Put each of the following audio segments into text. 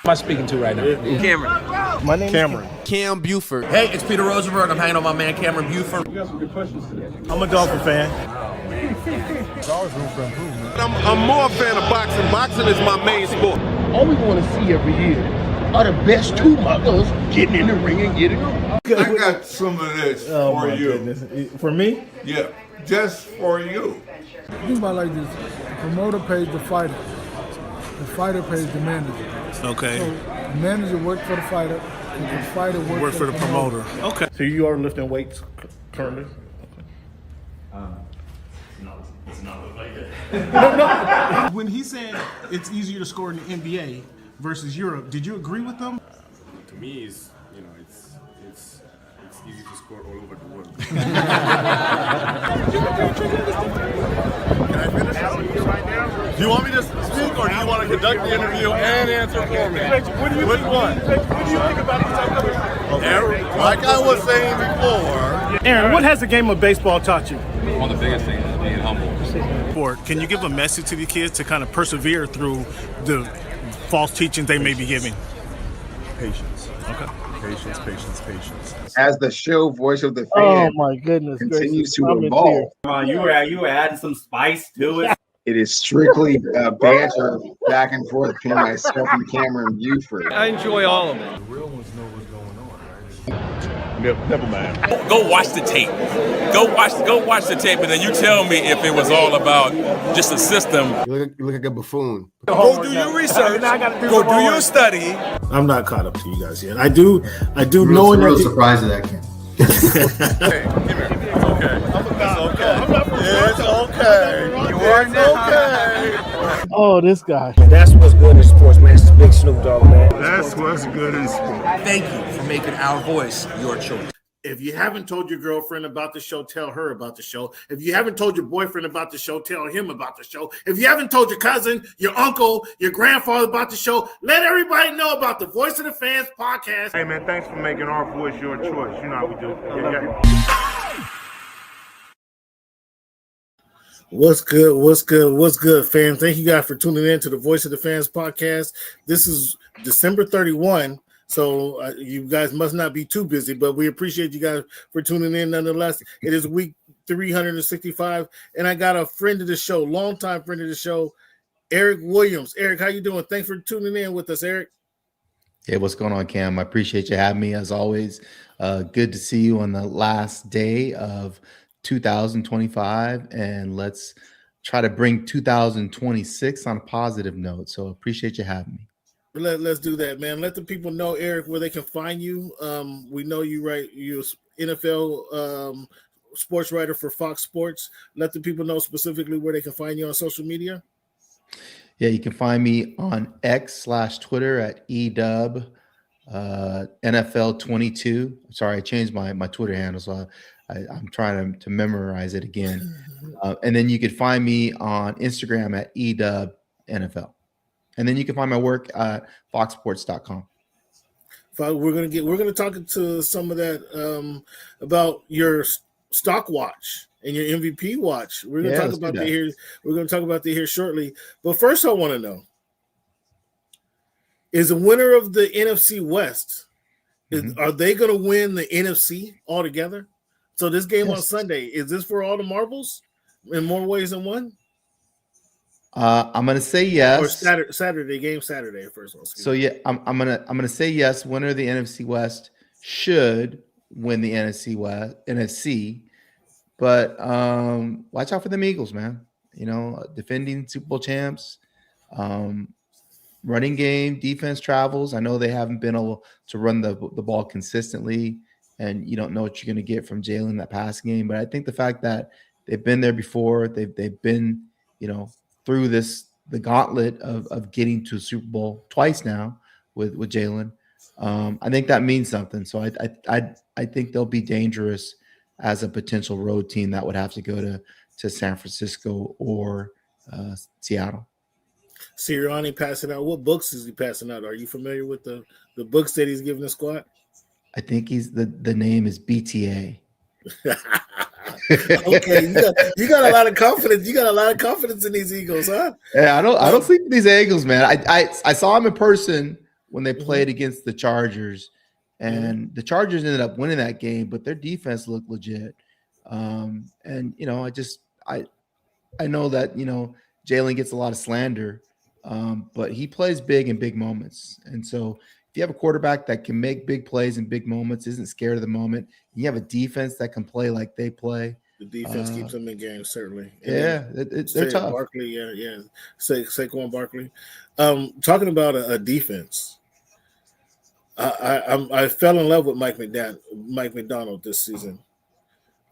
Am I speaking to right now? Cameron. My name is Cameron. Cam Buford. Hey, it's Peter Rosenberg. I'm hanging on my man Cameron Buford. We got some good questions today. I'm a Dolphin fan. There's always room for improvement. I'm more a fan of boxing. Boxing is my main sport. All we want to see every year are the best two mothers getting in the ring and getting on. I got some of this for you. Goodness. For me? Yeah, just for you. Think about it like this: the promoter pays the fighter, the fighter pays the manager. Okay. So the manager works for the fighter, and the fighter works for the promoter. Okay. So you are lifting weights currently? It's not look like that. When he said it's easier to score in the NBA versus Europe, did you agree with them? To me, it's easy to score all over the world. Can I finish right now? Do you want me to speak or do you want to conduct the interview and answer for me? What do you Which one? What do you think about this type of Aaron, like I was saying before. Aaron, what has the game of baseball taught you? One of the biggest things is being humble. Can you give a message to the kids to kind of persevere through the false teachings they may be giving? Patience. Okay. Patience. As the show Voice of the Fans Oh my goodness! continues to I'm in evolve, You were adding some spice to it. it is strictly banter back and forth between myself and Cameron Buford. I enjoy all of it. The real ones know what's going on, right? Never mind. Go watch the tape. Go watch the tape, and then you tell me if it was all about just a system. You look like a buffoon. Go do your research. Go do your study. I'm not caught up to you guys yet. I do know I'm that. real surprised at that, Ken. Hey, come here. It's okay. It's okay. It's okay. Oh, this guy. That's what's good in sports, man. It's Big Snoop Dogg, man. That's what's good in sport. Thank you for making our voice your choice. If you haven't told your girlfriend about the show, tell her about the show. If you haven't told your boyfriend about the show, tell him about the show. If you haven't told your cousin, your uncle, your grandfather about the show, let everybody know about the Voice of the Fans podcast. Hey, man, thanks for making our voice your choice. You know how we do. Yeah. What's good, fans? Thank you guys for tuning in to the Voice of the Fans podcast. This is December 31, so you guys must not be too busy, but we appreciate you guys for tuning in nonetheless. It is week 365, and I got a friend of the show, longtime friend of the show, Eric Williams. Eric, how you doing? Thanks for tuning in with us, Eric. Hey, what's going on, Cam? I appreciate you having me, as always. Good to see you on the last day of 2025, and let's try to bring 2026 on a positive note. So appreciate you having me. Let's do that, man. Let the people know, Eric, where they can find you. We know you're NFL sports writer for Fox Sports. Let the people know specifically where they can find you on social media. Yeah, you can find me on X/Twitter at edub NFL 22. Sorry, I changed my Twitter handle, so I'm trying to memorize it again. And then you can find me on Instagram at edub NFL. And then you can find my work at foxsports.com. We're gonna talk to some of that about your stock watch and your MVP watch. We're gonna talk about that here. We're gonna talk about that here shortly. But first, I want to know: is the winner of the NFC West? Are they going to win the NFC altogether? So this game on Sunday, is this for all the marbles in more ways than one? I'm gonna say yes. Or Saturday first of all. So yeah, I'm gonna say yes. Winner of the NFC West should win the NFC, but watch out for them Eagles, man. You know, defending Super Bowl champs. Running game, defense travels. I know they haven't been able to run the ball consistently, and you don't know what you're going to get from Jalen in that passing game. But I think the fact that they've been there before, they've been, through the gauntlet of getting to a Super Bowl twice now with Jalen. I think that means something. So I think they'll be dangerous as a potential road team that would have to go to San Francisco or Seattle. Sirianni passing out. What books is he passing out? Are you familiar with the books that he's giving the squad? I think the name is BTA. Okay, you got a lot of confidence. You got a lot of confidence in these Eagles, huh? Yeah, I don't sleep with these Eagles, man. I saw him in person when they played against the Chargers, and the Chargers ended up winning that game, but their defense looked legit. And you know, I know that, you know, Jalen gets a lot of slander, but he plays big in big moments. And so if you have a quarterback that can make big plays in big moments, isn't scared of the moment, you have a defense that can play like they play. The defense keeps them in games, certainly. And they're tough. Barkley, Saquon Barkley. Talking about a defense, I fell in love with Mike McDonald this season.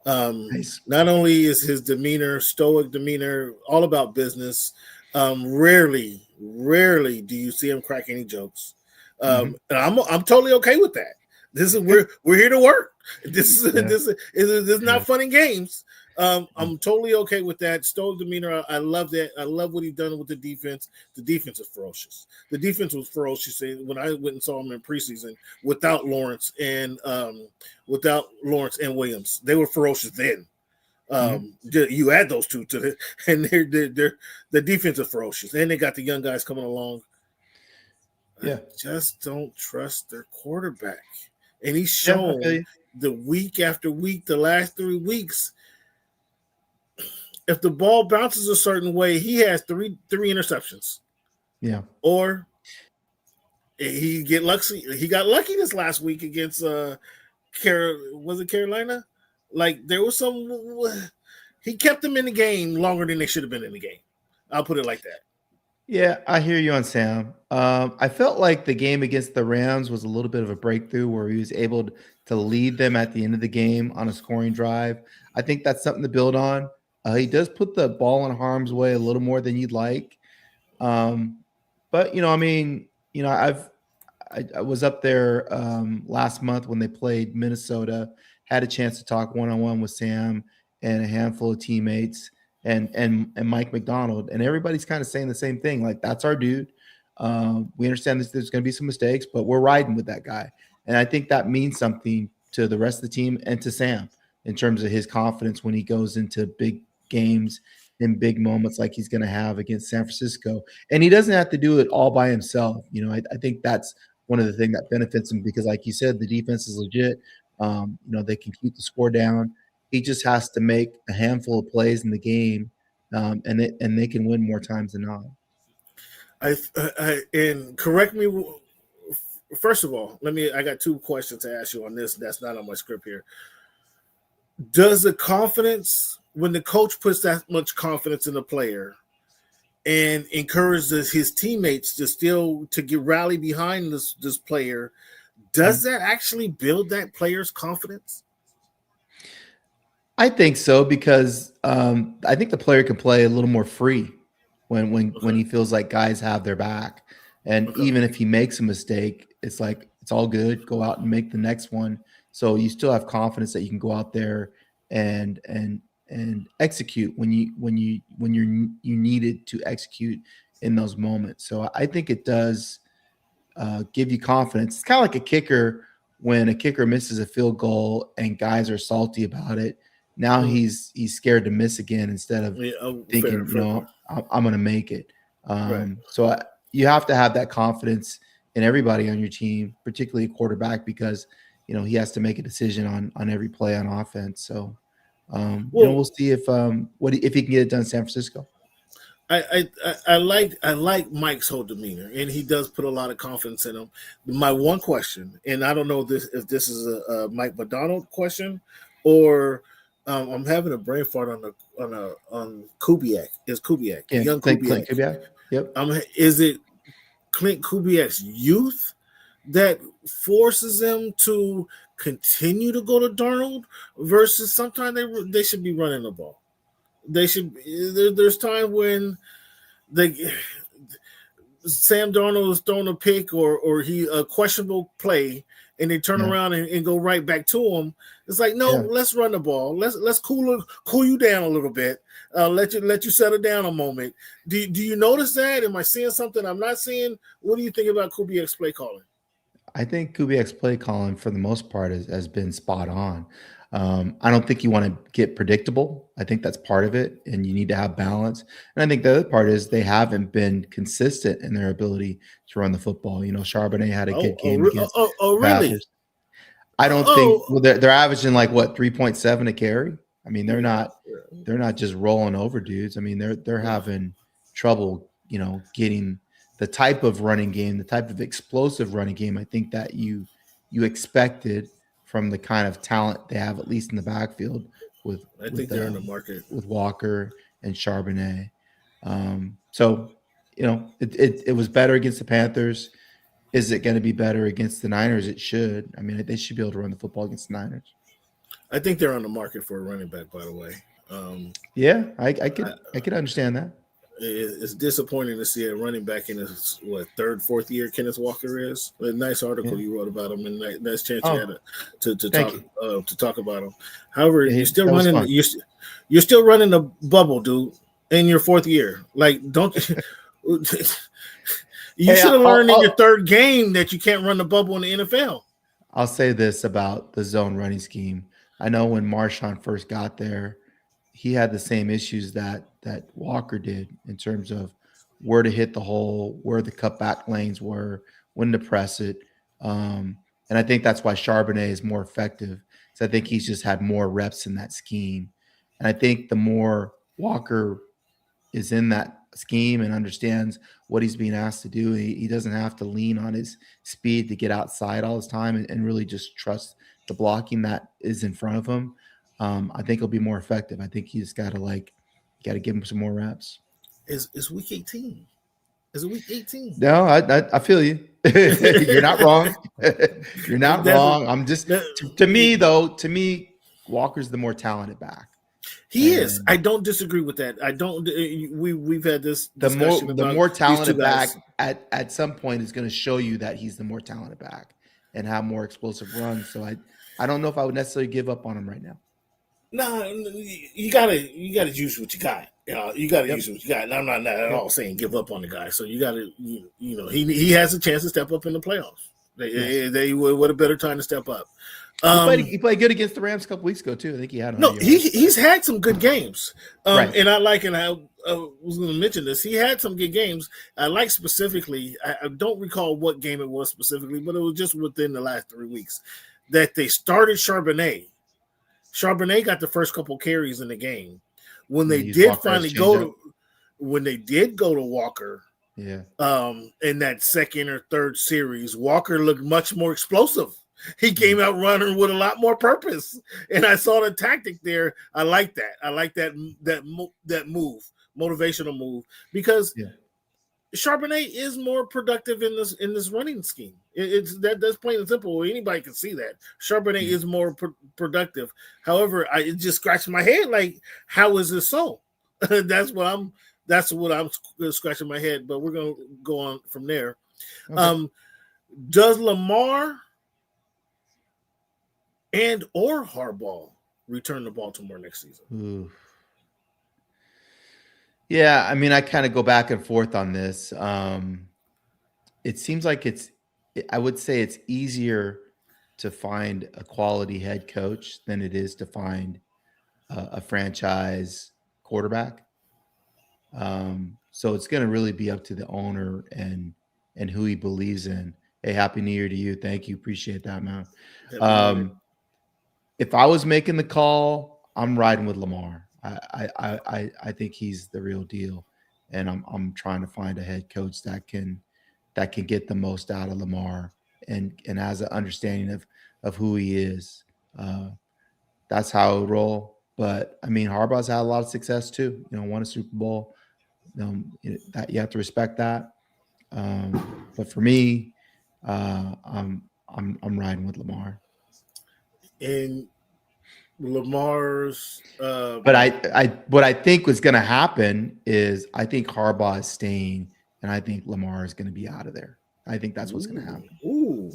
Nice. Not only is his demeanor, stoic demeanor, all about business. Rarely do you see him crack any jokes. And I'm totally okay with that. This is we're here to work. This is not fun and games. I'm totally okay with that. Stoic demeanor. I love that. I love what he's done with the defense. The defense is ferocious. The defense was ferocious when I went and saw him in preseason without Lawrence and Williams. They were ferocious then. You add those two to it, and the defense is ferocious, and they got the young guys coming along. Yeah, I just don't trust their quarterback, and he's shown the week after week, the last 3 weeks. If the ball bounces a certain way, he has three interceptions. Yeah, or he get lucky. He got lucky this last week against Carolina? Like there was he kept them in the game longer than they should have been in the game. I'll put it like that. Yeah, I hear you on Sam. I felt like the game against the Rams was a little bit of a breakthrough where he was able to lead them at the end of the game on a scoring drive. I think that's something to build on. He does put the ball in harm's way a little more than you'd like. But, you know, I mean, you know, I was up there last month when they played Minnesota, had a chance to talk one-on-one with Sam and a handful of teammates and Mike McDonald, and everybody's kind of saying the same thing. Like, that's our dude. We understand there's going to be some mistakes, but we're riding with that guy. And I think that means something to the rest of the team and to Sam in terms of his confidence when he goes into big games in big moments like he's going to have against San Francisco. And he doesn't have to do it all by himself. You know, I think that's one of the things that benefits him because, like you said, the defense is legit. You know, they can keep the score down. He just has to make a handful of plays in the game, and they can win more times than not. And correct me. First of all, I got two questions to ask you on this. That's not on my script here. Does the confidence, when the coach puts that much confidence in the player and encourages his teammates to rally behind this player, does that actually build that player's confidence? I think so because I think the player can play a little more free when he feels like guys have their back. And even if he makes a mistake, it's like it's all good. Go out and make the next one. So you still have confidence that you can go out there and execute when you needed to execute in those moments. So I think it does give you confidence. It's kind of like a kicker when a kicker misses a field goal and guys are salty about it. Now he's scared to miss again instead of thinking, I'm going to make it. So you have to have that confidence in everybody on your team, particularly a quarterback, because he has to make a decision on every play on offense. So we'll see if he can get it done in San Francisco. I like Mike's whole demeanor, and he does put a lot of confidence in him. My one question, and I don't know if this is a Mike McDonald question or I'm having a brain fart on Kubiak. Is Kubiak young Clint Kubiak? Kubiak? Yep. Is it Clint Kubiak's youth that forces him to continue to go to Darnold versus sometimes they should be running the ball? They should. There's time when Sam Darnold is throwing a pick or a questionable play, and they turn around and go right back to him. It's like, no, let's run the ball. Let's cool you down a little bit. Let you settle down a moment. Do you notice that? Am I seeing something I'm not seeing? What do you think about Kubiak's play calling? I think Kubiak's play calling, for the most part, has been spot on. I don't think you want to get predictable. I think that's part of it, and you need to have balance. And I think the other part is they haven't been consistent in their ability to run the football. Charbonnet had a good game against really? Packers. I don't think they're averaging like what 3.7 a carry. I mean, they're not just rolling over dudes. I mean, they're having trouble, getting the type of running game, the type of explosive running game. I think that you expected from the kind of talent they have, at least in the backfield. I think they're in the market with Walker and Charbonnet. So it was better against the Panthers. Is it going to be better against the Niners? It should. I mean, they should be able to run the football against the Niners. I think they're on the market for a running back, by the way. Yeah, I could understand that. It's disappointing to see a running back in his third, fourth year. Kenneth Walker is a nice article you wrote about him, and nice chance you had to talk about him. However, you're still running. You're still running the bubble, dude, in your fourth year. Like, don't. You should have learned in your third game that you can't run the bubble in the NFL. I'll say this about the zone running scheme. I know when Marshawn first got there, he had the same issues that Walker did in terms of where to hit the hole, where the cutback lanes were, when to press it. And I think that's why Charbonnet is more effective. So I think he's just had more reps in that scheme. And I think the more Walker is in that scheme and understands what he's being asked to do, he doesn't have to lean on his speed to get outside all his time and really just trust the blocking that is in front of him. I think he'll be more effective. I think he's got to give him some more reps. Is week 18? Is it week 18? No, I feel you. You're not wrong. You're not wrong. I'm just to me, Walker's the more talented back. He is. I don't disagree with that. I don't. We've had this discussion the more talented back at some point is going to show you that he's the more talented back and have more explosive runs. So I don't know if I would necessarily give up on him right now. No, you gotta use what you got. You gotta use what you got. And I'm not at all saying give up on the guy. So you gotta, he has a chance to step up in the playoffs. They what a better time to step up. He played good against the Rams a couple weeks ago too. I think he had. He's had some good games. Right. And I like, and I was going to mention this. He had some good games. I like specifically. I don't recall what game it was specifically, but it was just within the last 3 weeks that they started Charbonnet. Charbonnet got the first couple carries in the game. When they did finally go to Walker, in that second or third series, Walker looked much more explosive. He came out running with a lot more purpose, and I saw the tactic there. I like that. I like that move, motivational move, because Charbonnet is more productive in this running scheme. That's plain and simple. Anybody can see that Charbonnet is more productive. However, it just scratched my head. Like, how is this so? That's what I'm scratching my head. But we're gonna go on from there. Okay. Does Lamar and or Harbaugh return to Baltimore next season? Ooh. Yeah, I mean, I kind of go back and forth on this. It seems like I would say it's easier to find a quality head coach than it is to find a franchise quarterback. So it's going to really be up to the owner and who he believes in. Hey, Happy New Year to you. Thank you. Appreciate that, man. If I was making the call, I'm riding with Lamar. I think he's the real deal, and I'm trying to find a head coach that can get the most out of Lamar and has an understanding of who he is. That's how I would roll. But I mean, Harbaugh's had a lot of success too. Won a Super Bowl. That you have to respect that. But for me, I'm riding with Lamar. And Lamar's but what I think was going to happen is I think Harbaugh is staying and I think Lamar is going to be out of there. I think that's what's going to happen. Ooh.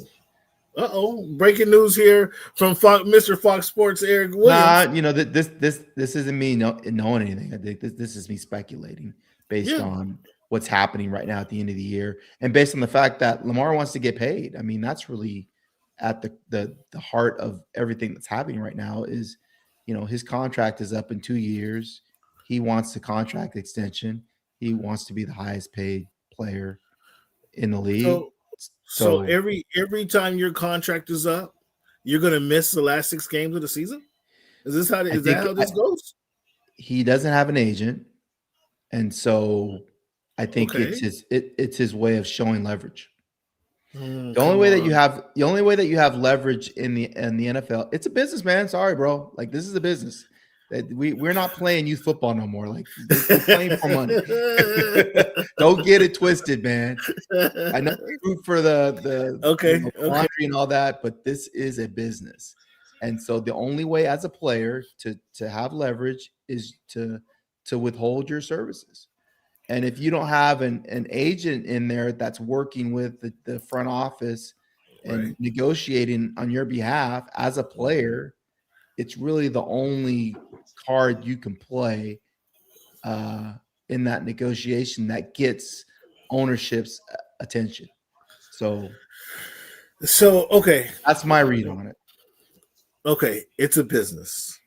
Breaking news here from Mr. Fox Sports, Eric Williams. This isn't me knowing anything. I think this is me speculating based on what's happening right now at the end of the year and based on the fact that Lamar wants to get paid. I mean, that's really at the heart of everything that's happening right now is, his contract is up in 2 years. He wants the contract extension. He wants to be the highest paid player in the league. So every time your contract is up, you're going to miss the last 6 games of the season? Is that how this goes? He doesn't have an agent, and so I think it's his way of showing leverage. The only way that you have leverage in the NFL, it's a business, man. Sorry, bro. Like, this is a business. We're not playing youth football no more. Like, we're playing for money. Don't get it twisted, man. I know you root for the laundry and all that, but this is a business. And so the only way as a player to have leverage is to withhold your services. And if you don't have an agent in there that's working with the front office and negotiating on your behalf as a player, it's really the only card you can play in that negotiation that gets ownership's attention. So okay, that's my read on it. Okay, it's a business.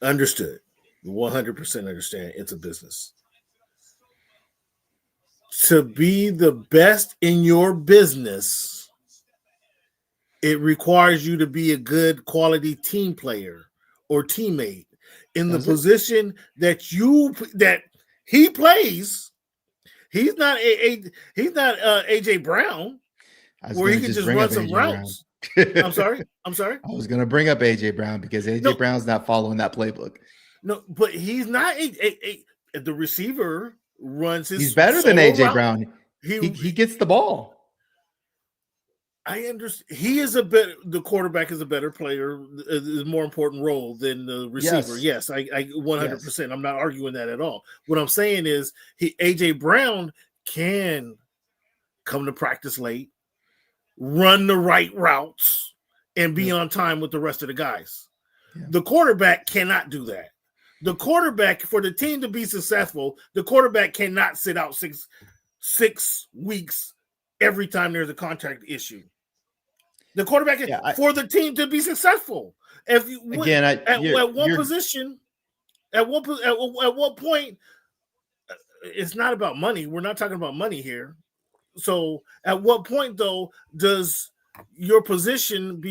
Understood. 100% understand. It's a business. To be the best in your business, it requires you to be a good quality team player or teammate in the position that he plays. He's not AJ Brown, where he can just run some routes. I'm sorry. I was going to bring up AJ Brown because AJ Brown's not following that playbook. No, but he's not the receiver runs his. He's better than AJ route. Brown. He gets the ball. I understand. He is the quarterback is a better player, is a more important role than the receiver. Yes, I 100%. Yes. I'm not arguing that at all. What I'm saying is AJ Brown can come to practice late, run the right routes, and be on time with the rest of the guys. Yeah. The quarterback cannot do that. The quarterback, for the team to be successful, the quarterback cannot sit out six weeks every time there's a contract issue. The quarterback, for the team to be successful, at one point, it's not about money. We're not talking about money here. So, at what point though does your position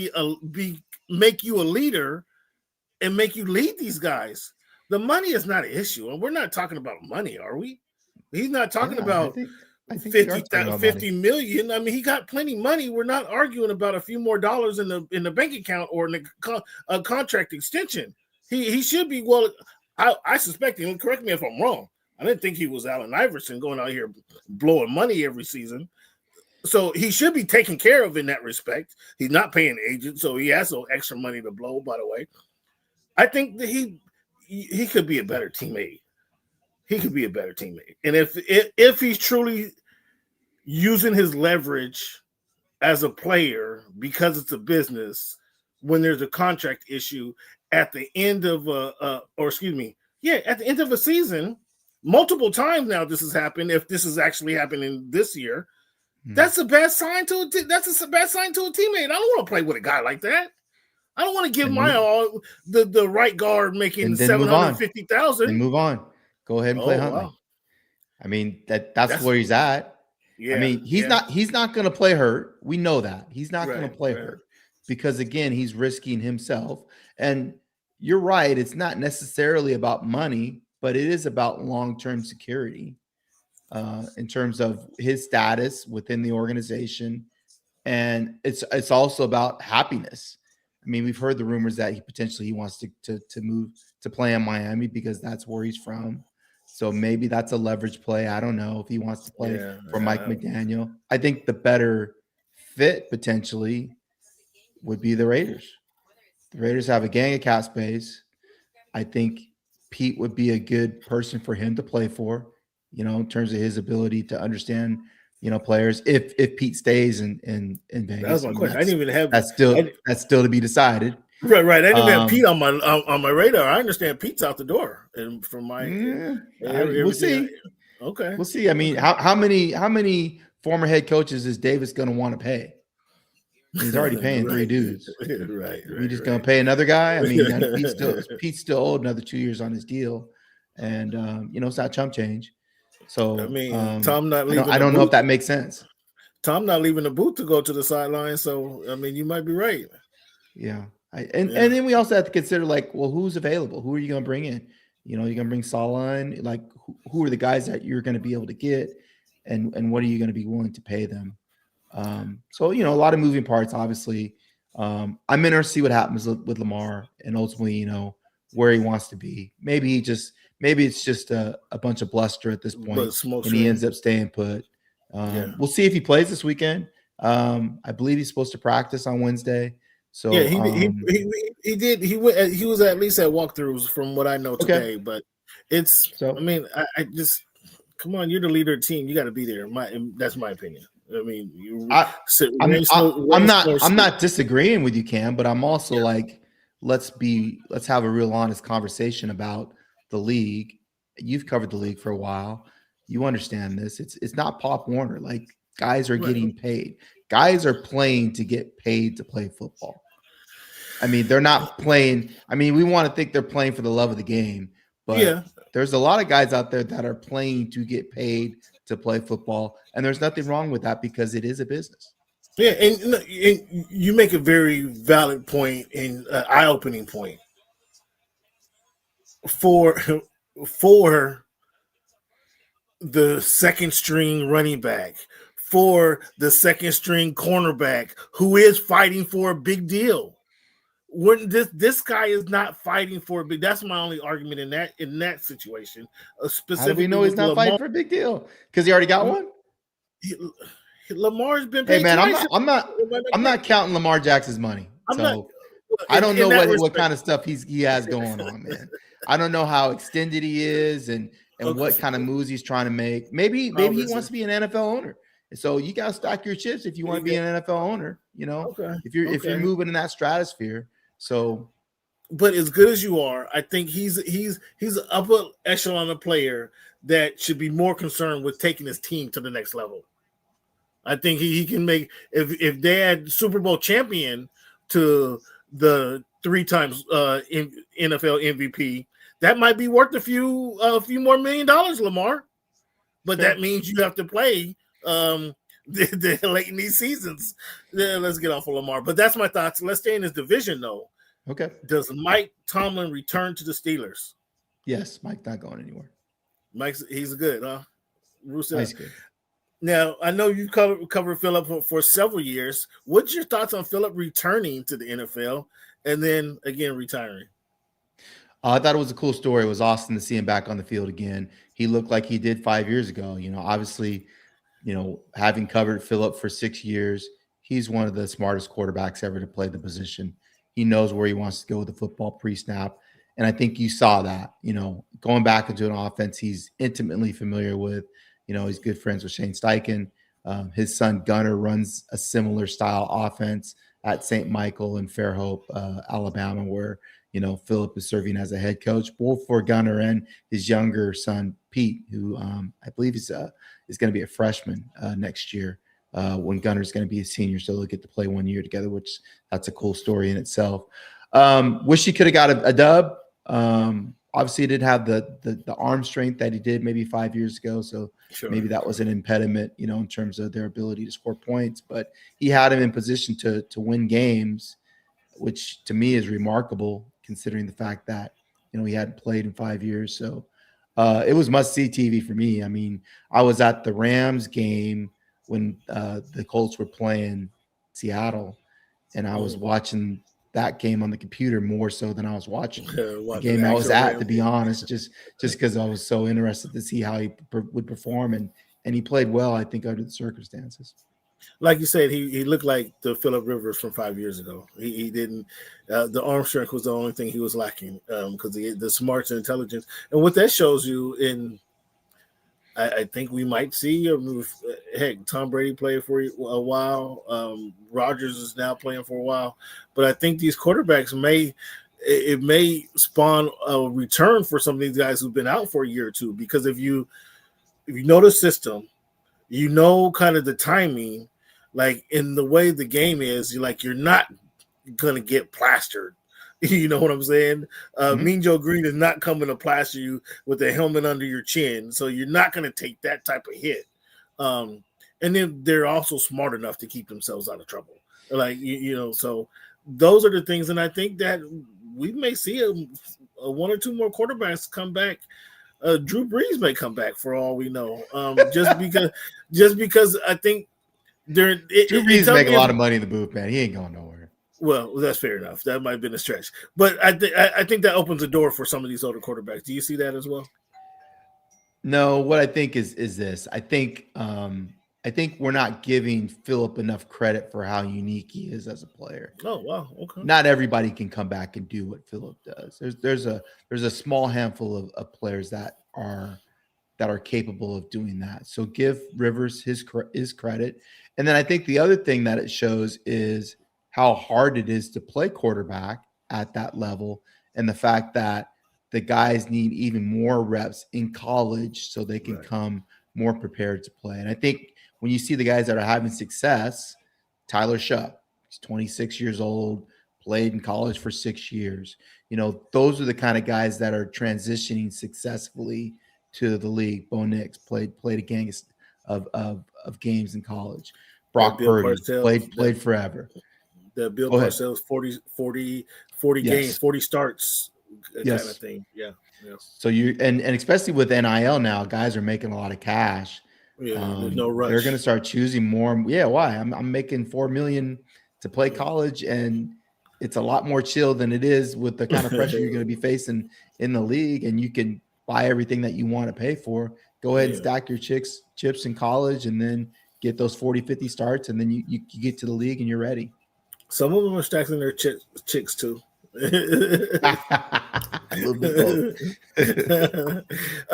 make you a leader and make you lead these guys? The money is not an issue, and we're not talking about money, are we? He's not talking about I think 50 million. I mean, he got plenty of money. We're not arguing about a few more dollars in the bank account or a contract extension. He should be well. I suspect him. Correct me if I'm wrong. I didn't think he was Allen Iverson going out here blowing money every season. So he should be taken care of in that respect. He's not paying agents, so he has no extra money to blow. By the way, I think that he could be a better teammate. He could be a better teammate. And if he's truly using his leverage as a player because it's a business, when there's a contract issue at the end of at the end of a season, multiple times now this has happened. If this is actually happening this year, that's a bad sign to a teammate. I don't want to play with a guy like that. I don't want to give my all the right guard making $750,000 and move on. Go ahead and play Huntley. Wow. I mean, that's where he's at. Yeah, I mean, he's not going to play hurt. We know that. He's not going to play hurt because, again, he's risking himself. And you're right. It's not necessarily about money, but it is about long-term security in terms of his status within the organization. And it's also about happiness. I mean, we've heard the rumors that he wants to move to play in Miami because that's where he's from. So maybe that's a leverage play. I don't know if he wants to play for Mike McDaniel. I think the better fit potentially would be the Raiders. The Raiders have a gang of cap space. I think Pete would be a good person for him to play for, in terms of his ability to understand, players. If Pete stays in Vegas. That was my question. I didn't even have that's still to be decided. Right. I didn't have Pete on my radar. I understand Pete's out the door, and from my we'll see. Okay, we'll see. I mean, how many former head coaches is Davis going to want to pay? He's already paying three dudes. Right. We just gonna pay another guy. I mean, Pete's still owed another 2 years on his deal, and it's not chump change. So I mean, Tom not leaving. I don't know if that makes sense. Tom not leaving the booth to go to the sideline. So I mean, you might be right. Yeah. And then we also have to consider, like, well, who's available? Who are you going to bring in? You're going to bring Salah in. Like, who are the guys that you're going to be able to get, and what are you going to be willing to pay them? So a lot of moving parts, obviously. I'm interested to see what happens with Lamar and ultimately, where he wants to be. Maybe it's just a bunch of bluster at this point, and he ends up staying put. We'll see if he plays this weekend. I believe he's supposed to practice on Wednesday. So yeah, he did. He was at least at walkthroughs from what I know today. But I mean, I just come on. You're the leader of the team. You got to be there. That's my opinion. I mean, I'm not disagreeing with you, Cam, but I'm also like, let's have a real honest conversation about the league. You've covered the league for a while. You understand this. It's not Pop Warner. Like, guys are getting paid. Guys are playing to get paid to play football. I mean, they're not playing. I mean, we want to think they're playing for the love of the game, but there's a lot of guys out there that are playing to get paid to play football, and there's nothing wrong with that because it is a business. Yeah, and you make a very valid point and eye-opening point for the second string running back, for the second string cornerback who is fighting for a big deal. When this guy is not fighting for a big, that's my only argument in that situation. Specifically, how do we know he's not fighting for a big deal? Because he already got one. Lamar's been paid. Hey man, I'm not counting Lamar Jackson's money. I don't know what kind of stuff he has going on, man. I don't know how extended he is and what kind of moves he's trying to make. Maybe he wants to be an NFL owner. So you got to stack your chips if you want to be an NFL owner. If you're moving in that stratosphere. So, but as good as you are, I think he's an upper echelon of player that should be more concerned with taking his team to the next level. I think he can make if they add Super Bowl champion to the 3 times NFL MVP, that might be worth a few more $1 million, Lamar. But that means you have to play the late in these seasons. Let's get off of Lamar. But that's my thoughts. Let's stay in this division, though. Okay. Does Mike Tomlin return to the Steelers? Yes, Mike's not going anywhere. He's good, huh? Mike's good. Now, I know you covered Phillip for several years. What's your thoughts on Phillip returning to the NFL and then, again, retiring? I thought it was a cool story. It was awesome to see him back on the field again. He looked like he did 5 years ago. Obviously, having covered Phillip for 6 years, he's one of the smartest quarterbacks ever to play the position. He knows where he wants to go with the football pre-snap. And I think you saw that, going back into an offense he's intimately familiar with. He's good friends with Shane Steichen. His son Gunnar runs a similar style offense at St. Michael in Fairhope, Alabama, where, Phillip is serving as a head coach, both for Gunnar and his younger son, Pete, who I believe is going to be a freshman next year when Gunner's going to be a senior. So they'll get to play 1 year together, which that's a cool story in itself. Wish he could have got a dub. Obviously, he didn't have the arm strength that he did maybe 5 years ago. So maybe that was an impediment, in terms of their ability to score points. But he had him in position to win games, which to me is remarkable considering the fact that, he hadn't played in 5 years. So it was must-see TV for me. I mean, I was at the Rams game when the Colts were playing Seattle, and I was watching that game on the computer more so than I was watching the game I was at, to be honest, just because I was so interested to see how he would perform, and he played well, I think, under the circumstances. Like you said, he looked like the Phillip Rivers from 5 years ago. He didn't the arm strength was the only thing he was lacking because the smarts and intelligence. And what that shows you I think we might see Tom Brady played for a while. Rodgers is now playing for a while, but I think these quarterbacks may spawn a return for some of these guys who've been out for a year or two. Because if you know the system, kind of the timing, like in the way the game is, you're not gonna get plastered. You know what I'm saying? Mean Joe Green is not coming to plaster you with a helmet under your chin, so you're not going to take that type of hit. And then they're also smart enough to keep themselves out of trouble. Like so those are the things, and I think that we may see a one or two more quarterbacks come back. Drew Brees may come back for all we know, just because I think Drew Brees make a lot of money in the booth, man. He ain't going nowhere. Well, that's fair enough. That might have been a stretch, but I think that opens the door for some of these older quarterbacks. Do you see that as well? No, what I think is this. I think we're not giving Phillip enough credit for how unique he is as a player. Oh wow, okay. Not everybody can come back and do what Phillip does. There's a small handful of players that are capable of doing that. So give Rivers his credit, and then I think the other thing that it shows is how hard it is to play quarterback at that level, and the fact that the guys need even more reps in college so they can come more prepared to play. And I think when you see the guys that are having success, Tyler Shupp, he's 26 years old, played in college for 6 years. Those are the kind of guys that are transitioning successfully to the league. Bo Nix played a gang of games in college. Brock Purdy played forever. The Bill Parcells 40 games, 40 starts kind of thing. Yeah. So and especially with NIL now, guys are making a lot of cash. Yeah, there's no rush. They're going to start choosing more. Yeah, why? I'm making $4 million to play college, and it's a lot more chill than it is with the kind of pressure you're going to be facing in the league, and you can buy everything that you want to pay for. Go ahead and stack your chips in college, and then get those 40, 50 starts, and then you get to the league and you're ready. Some of them are stacking their chicks too.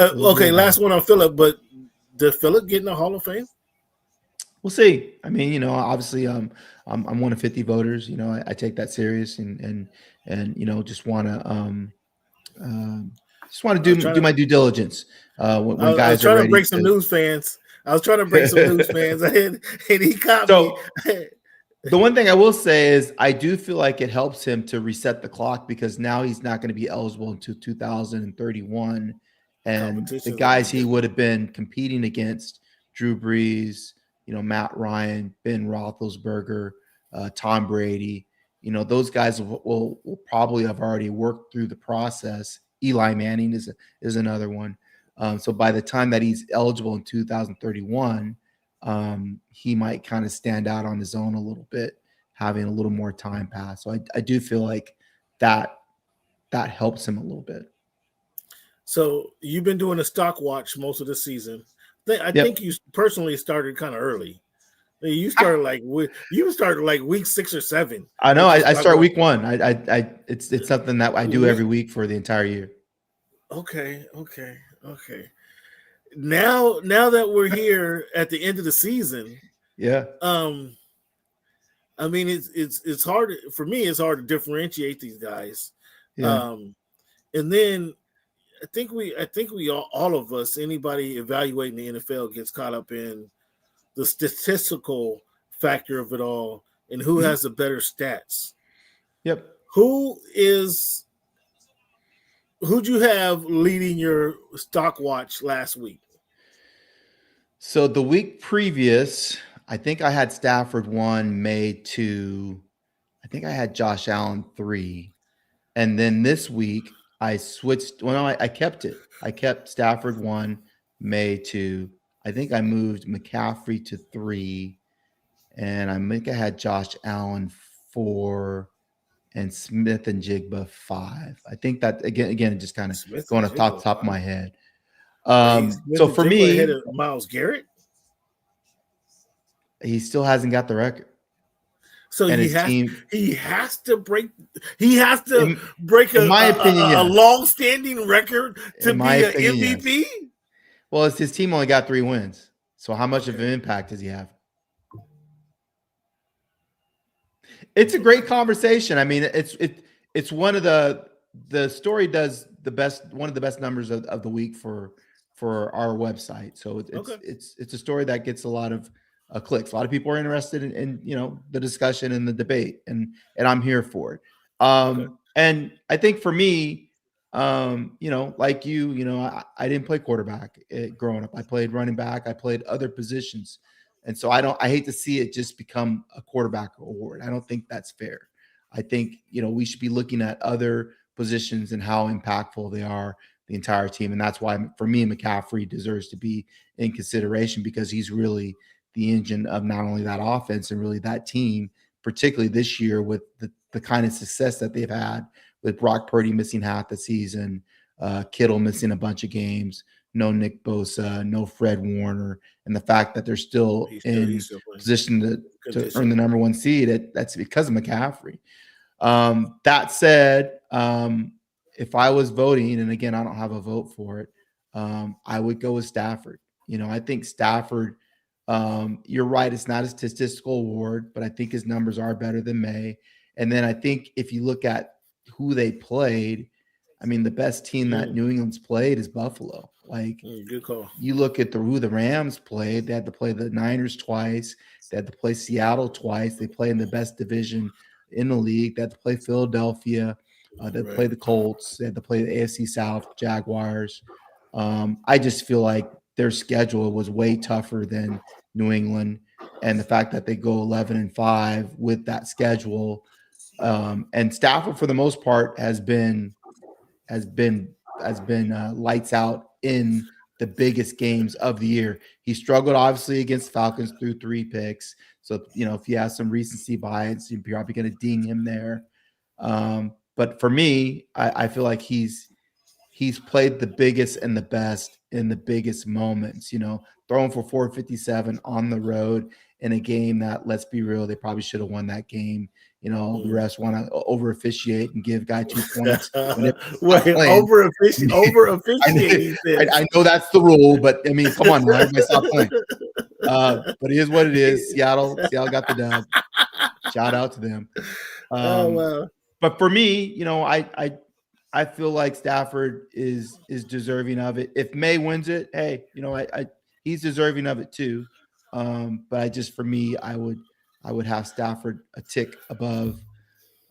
Okay, last one on Phillip, but did Phillip get in the Hall of Fame? We'll see. I mean, obviously, I'm one of 50 voters. I take that serious, and just want to do my due diligence. When guys I was trying to break some news fans. And he caught me. The one thing I will say is I do feel like it helps him to reset the clock, because now he's not going to be eligible until 2031. And the guys he would have been competing against, Drew Brees, Matt Ryan, Ben Roethlisberger, Tom Brady, those guys will probably have already worked through the process. Eli Manning is another one. So by the time that he's eligible in 2031, he might kind of stand out on his own a little bit, having a little more time pass. So I do feel like that helps him a little bit. So you've been doing a stock watch most of the season. I think you personally started kind of early. You started like week 6 or 7. I know. I start week 1. It's something that I do every week for the entire year. Okay. Now that we're here at the end of the season, I mean it's hard for me. It's hard to differentiate these guys, and then I think we all of us, anybody evaluating the NFL, gets caught up in the statistical factor of it all and who has the better stats. Yep. Who'd you have leading your stock watch last week? So the week previous, I think I had Stafford 1, May 2. I think I had Josh Allen 3. And then this week I switched. Well, no, I kept it. I kept Stafford 1, May 2. I think I moved McCaffrey to 3. And I think I had Josh Allen 4. And Smith and Jigba 5. I think that again, just kind of going off the top of my head. So for me, ahead of Myles Garrett, he still hasn't got the record. So he has to break a long-standing record to be an MVP. Yes. Well, his team only got 3 wins. So how much of an impact does he have? It's a great conversation. I mean, it's one of the story does one of the best numbers of the week for our website. So it's a story that gets a lot of clicks. A lot of people are interested in the discussion and the debate, and I'm here for it. And I think for me, like I didn't play quarterback growing up. I played running back. I played other positions. And so I hate to see it just become a quarterback award. I don't think that's fair. I think, we should be looking at other positions and how impactful they are, the entire team. And that's why, for me, McCaffrey deserves to be in consideration, because he's really the engine of not only that offense and really that team, particularly this year with the kind of success that they've had with Brock Purdy missing half the season, Kittle missing a bunch of games, no Nick Bosa, no Fred Warner, and the fact that they're still in position to earn the number 1 seed. That's because of McCaffrey. That said, if I was voting, and again, I don't have a vote for it, I would go with Stafford. I think Stafford, you're right, it's not a statistical award, but I think his numbers are better than May. And then I think if you look at who they played, I mean, the best team that New England's played is Buffalo. Good call. You look at who the Rams played. They had to play the Niners twice. They had to play Seattle twice. They play in the best division in the league. They had to play Philadelphia. They had to play the Colts. They had to play the AFC South, Jaguars. I just feel like their schedule was way tougher than New England, and the fact that they go 11-5 with that schedule, and Stafford for the most part has been lights out in the biggest games of the year. He struggled obviously against Falcons through 3 picks. So, if he has some recency bias, you're probably going to ding him there. But for me, I feel like he's played the biggest and the best in the biggest moments, throwing for 457 on the road in a game that, let's be real, they probably should have won that game. The refs want to over officiate and give guy 2 points. Over officiate. I know that's the rule, but I mean, come on, man, everybody stop playing. But it is what it is. Seattle got the dub. Shout out to them. But for me, I feel like Stafford is deserving of it. If May wins it, hey, he's deserving of it too. But for me, I would have Stafford a tick above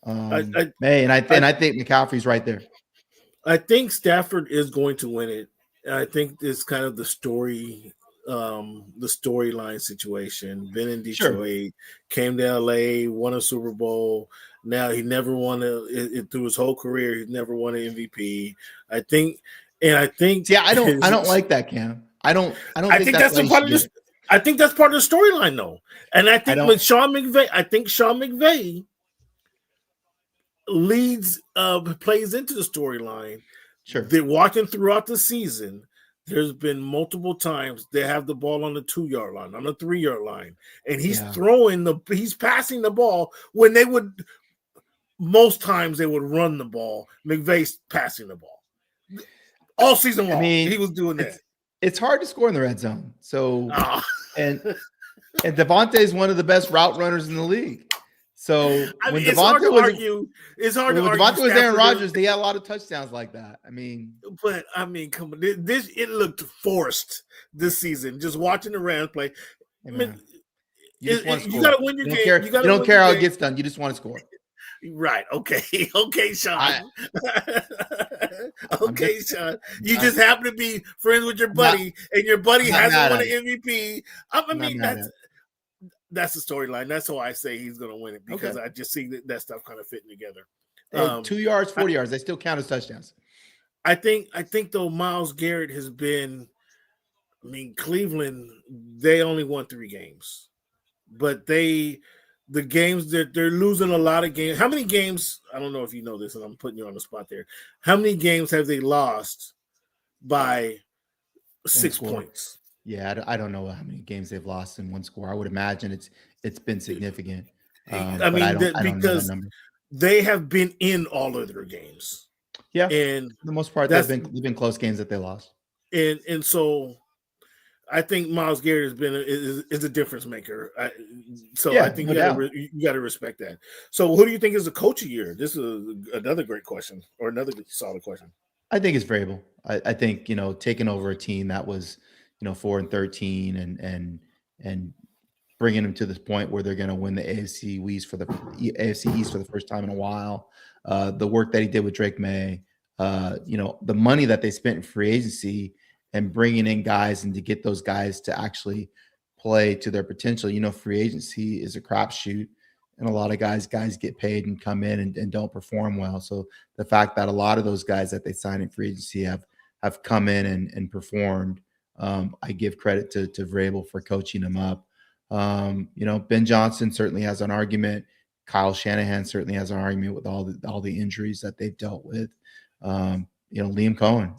May, and I think McCaffrey's right there. I think Stafford is going to win it. I think it's kind of the storyline situation. Been in Detroit, came to LA, won a Super Bowl. Now he never won through his whole career. He's never won an MVP. I think. Yeah, I don't like that, Cam. I think that's part of this. I think that's part of the storyline, though. And I think with Sean McVay, plays into the storyline. Sure. They're walking throughout the season. There's been multiple times they have the ball on the 2-yard line, on the 3-yard line, and he's he's passing the ball when most times they would run the ball. McVay's passing the ball all season long. He was doing that. It's hard to score in the red zone. So, and Devontae is one of the best route runners in the league. So when Devontae was Aaron Rodgers, they had a lot of touchdowns like that. Come on, it looked forced this season. Just watching the Rams play. You got to win your game. You don't care how it gets done. You just want to score. Right. Okay, Sean. Sean. You just happen to be friends with your buddy, and your buddy hasn't won an MVP. That's the storyline. That's why I say he's going to win it, because I just see that stuff kind of fitting together. 2 yards, 40 yards, they still count as touchdowns. I think though Myles Garrett has been. Cleveland, they only won 3 games, but the games that they're losing a lot of games. How many games? I don't know if you know this, and I'm putting you on the spot there. How many games have they lost by 6 points? Yeah, I don't know how many games they've lost in one score. I would imagine it's been significant. Because they have been in all of their games. Yeah, and for the most part, they've been close games that they lost. And so I think Myles Garrett is a difference maker. I think you got to respect that. So who do you think is the coach of the year? This is another great question, or another solid question. I think it's Vrabel. I think taking over a team that was 4-13 and bringing them to this point where they're going to win the AFC East for the first time in a while. The work that he did with Drake May, the money that they spent in free agency and bringing in guys and to get those guys to actually play to their potential. Free agency is a crapshoot, and a lot of guys get paid and come in and don't perform well. So the fact that a lot of those guys that they signed in free agency have come in and performed, I give credit to Vrabel for coaching them up. Ben Johnson certainly has an argument. Kyle Shanahan certainly has an argument with all the injuries that they've dealt with. Liam Cohen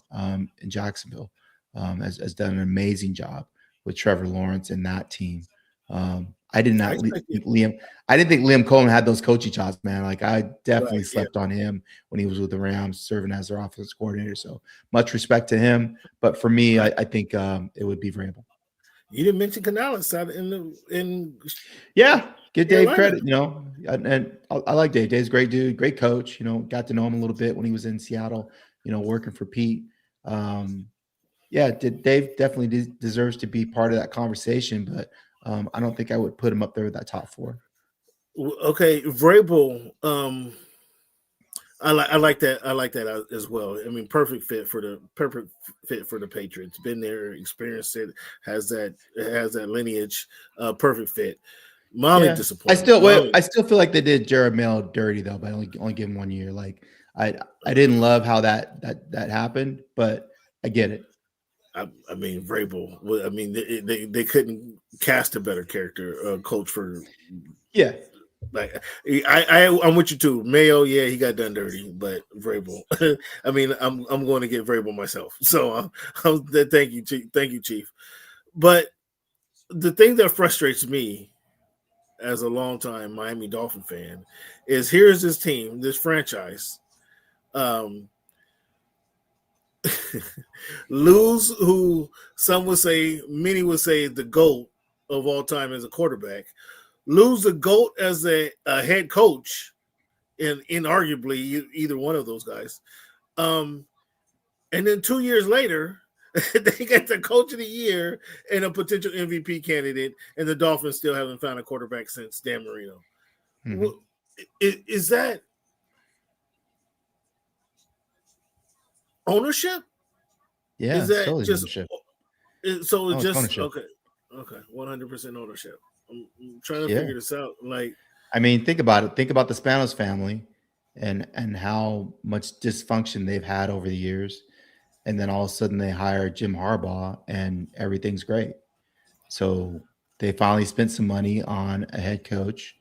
in Jacksonville has done an amazing job with Trevor Lawrence and that team. I didn't think Liam Cohen had those coaching jobs, man. Like, I definitely slept on him when he was with the Rams, serving as their offensive coordinator. So much respect to him. But for me, I think it would be Vrabel. You didn't mention Canales Give Dave credit, and I like Dave. Dave's a great dude, great coach. Got to know him a little bit when he was in Seattle, working for Pete. Dave definitely deserves to be part of that conversation, but I don't think I would put him up there with that top 4. Okay, Vrabel. I like that. I like that as well. I mean, perfect fit for the Patriots. Been there, experienced it, has that lineage. Perfect fit. My only disappointment. I still feel like they did Jared Mail dirty though, by only give him 1 year. Like, I didn't love how that happened, but I get it. I mean, Vrabel. I mean, they couldn't cast a better coach for. Yeah. Like, I'm with you too. Mayo, he got done dirty, but Vrabel. I mean, I'm going to get Vrabel myself. So thank you, Chief. But the thing that frustrates me as a longtime Miami Dolphin fan is here's this team, this franchise, lose who some would say, many would say, the GOAT of all time as a quarterback. Lose the GOAT as a head coach, and inarguably either one of those guys. And then 2 years later, they get the coach of the year and a potential MVP candidate, and the Dolphins still haven't found a quarterback since Dan Marino. Mm-hmm. Well, is that ownership? Yeah, is that totally just ownership. So it's just ownership. Okay, 100% ownership. I'm trying to figure this out. Like, I mean, think about it. Think about the Spanos family and how much dysfunction they've had over the years. And then all of a sudden they hire Jim Harbaugh and everything's great. So they finally spent some money on a head coach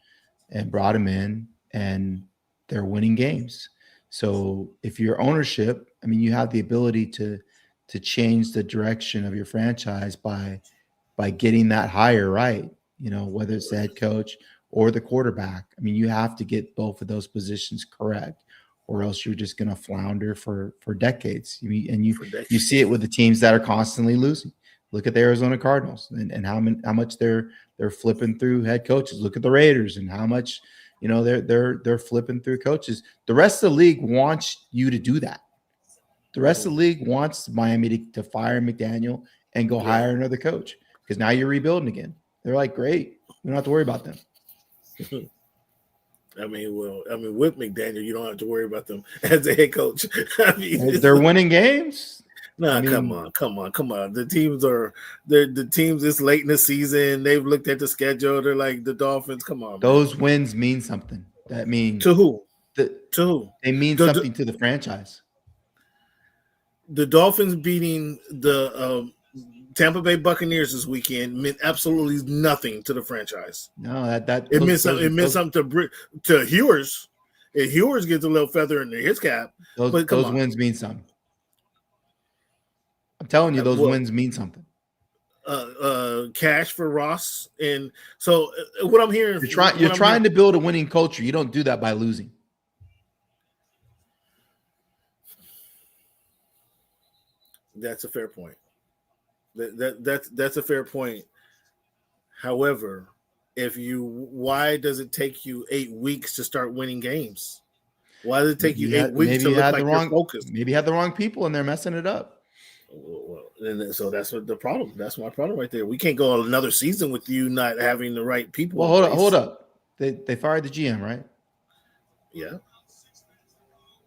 and brought him in, and they're winning games. So if you're ownership, I mean, you have the ability to change the direction of your franchise by getting that hire right, whether it's the head coach or the quarterback. I mean, you have to get both of those positions correct, or else you're just going to flounder for decades. You see it with the teams that are constantly losing. Look at the Arizona Cardinals and how much they're flipping through head coaches. Look at the Raiders and how much they're flipping through coaches. The rest of the league wants you to do that. The rest of the league wants Miami to fire McDaniel and go hire another coach, because now you're rebuilding again. They're like, great, we don't have to worry about them. I mean, with McDaniel, you don't have to worry about them as a head coach. I mean, they're winning games. No, come on. The teams. It's late in the season. They've looked at the schedule. They're like the Dolphins. Come on. Those wins mean something. That means to who? To who? They mean something to the franchise. The Dolphins beating the Tampa Bay Buccaneers this weekend meant absolutely nothing to the franchise. No, it meant something to Hewers. If Hewers gets a little feather in his cap, those wins mean something. I'm telling you, those wins mean something. Cash for Ross, and so what I'm hearing, you're trying to build a winning culture. You don't do that by losing. That's a fair point. That's a fair point. However, why does it take you 8 weeks to start winning games? Why does it take you 8 weeks to look like you're focused? Maybe you had the wrong people and they're messing it up. And so that's what the problem. That's my problem right there. We can't go another season with you not having the right people. Well, hold up. They fired the GM, right? Yeah.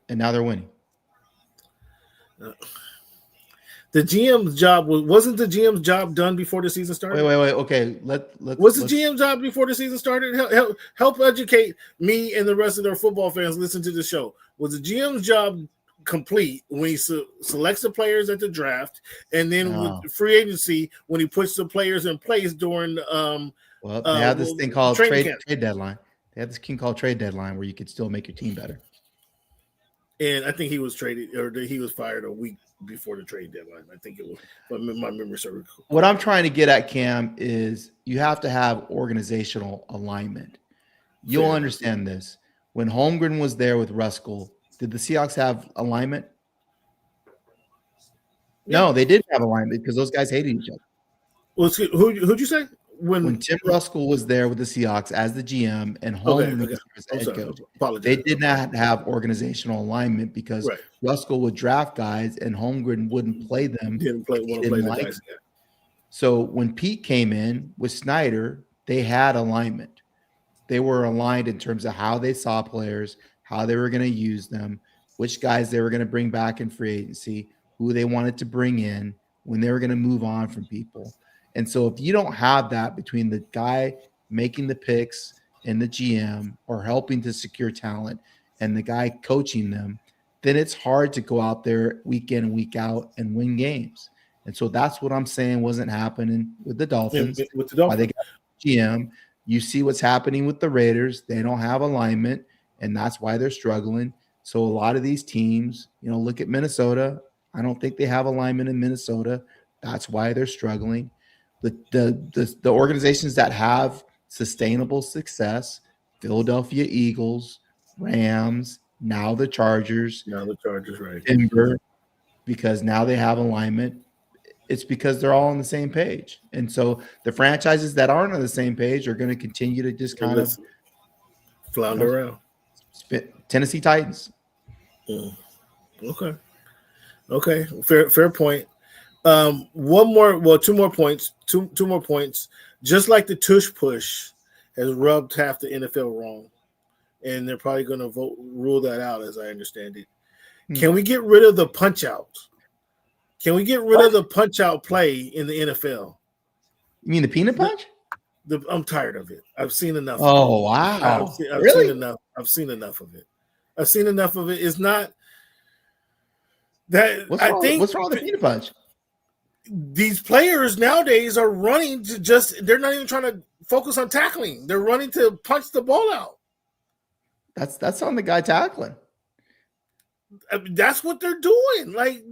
And now they're winning. The GM's job wasn't the GM's job done before the season started? Wait. Okay, was the GM's job before the season started? Help educate me and the rest of their football fans. Listen to the show. Was the GM's job complete when he selects the players at the draft, and then with free agency when he puts the players in place during they have this thing called trade deadline. They have this thing called trade deadline where you could still make your team better. And I think he was traded, or he was fired a week before the trade deadline. I think it was. My memory serves. What I'm trying to get at, Cam, is you have to have organizational alignment. You'll understand this. When Holmgren was there with Ruskell, did the Seahawks have alignment? Yeah. No, they didn't have alignment because those guys hated each other. Who'd you say? When Tim Ruskell was there with the Seahawks as the GM and Holmgren was as head coach, they did not have organizational alignment because Ruskell would draft guys and Holmgren wouldn't play them. Didn't play the guys. So when Pete came in with Snyder, they had alignment. They were aligned in terms of how they saw players, how they were going to use them, which guys they were going to bring back in free agency, who they wanted to bring in, when they were going to move on from people. And so if you don't have that between the guy making the picks and the GM or helping to secure talent and the guy coaching them, then it's hard to go out there week in and week out and win games. And so that's what I'm saying wasn't happening with the Dolphins. Why they got GM. You see what's happening with the Raiders. They don't have alignment, and that's why they're struggling. So a lot of these teams, look at Minnesota. I don't think they have alignment in Minnesota. That's why they're struggling. The organizations that have sustainable success, Philadelphia Eagles, Rams, now the Chargers. Right. Denver, because now they have alignment. It's because they're all on the same page. And so the franchises that aren't on the same page are going to continue to just kind of flounder around. Tennessee Titans. Okay. Fair point. Two more points. Just like the tush push has rubbed half the NFL wrong, and they're probably going to rule that out, as I understand it. Can we get rid of the punch out? Can we get rid of the punch out play in the NFL? You mean the peanut punch? I'm tired of it. I've seen enough. Oh, wow. I've really? seen enough. I've seen enough of it. It's not that what's wrong with the peanut punch? These players nowadays are running to they're not even trying to focus on tackling. They're running to punch the ball out. That's on the guy tackling. I mean, that's what they're doing. Like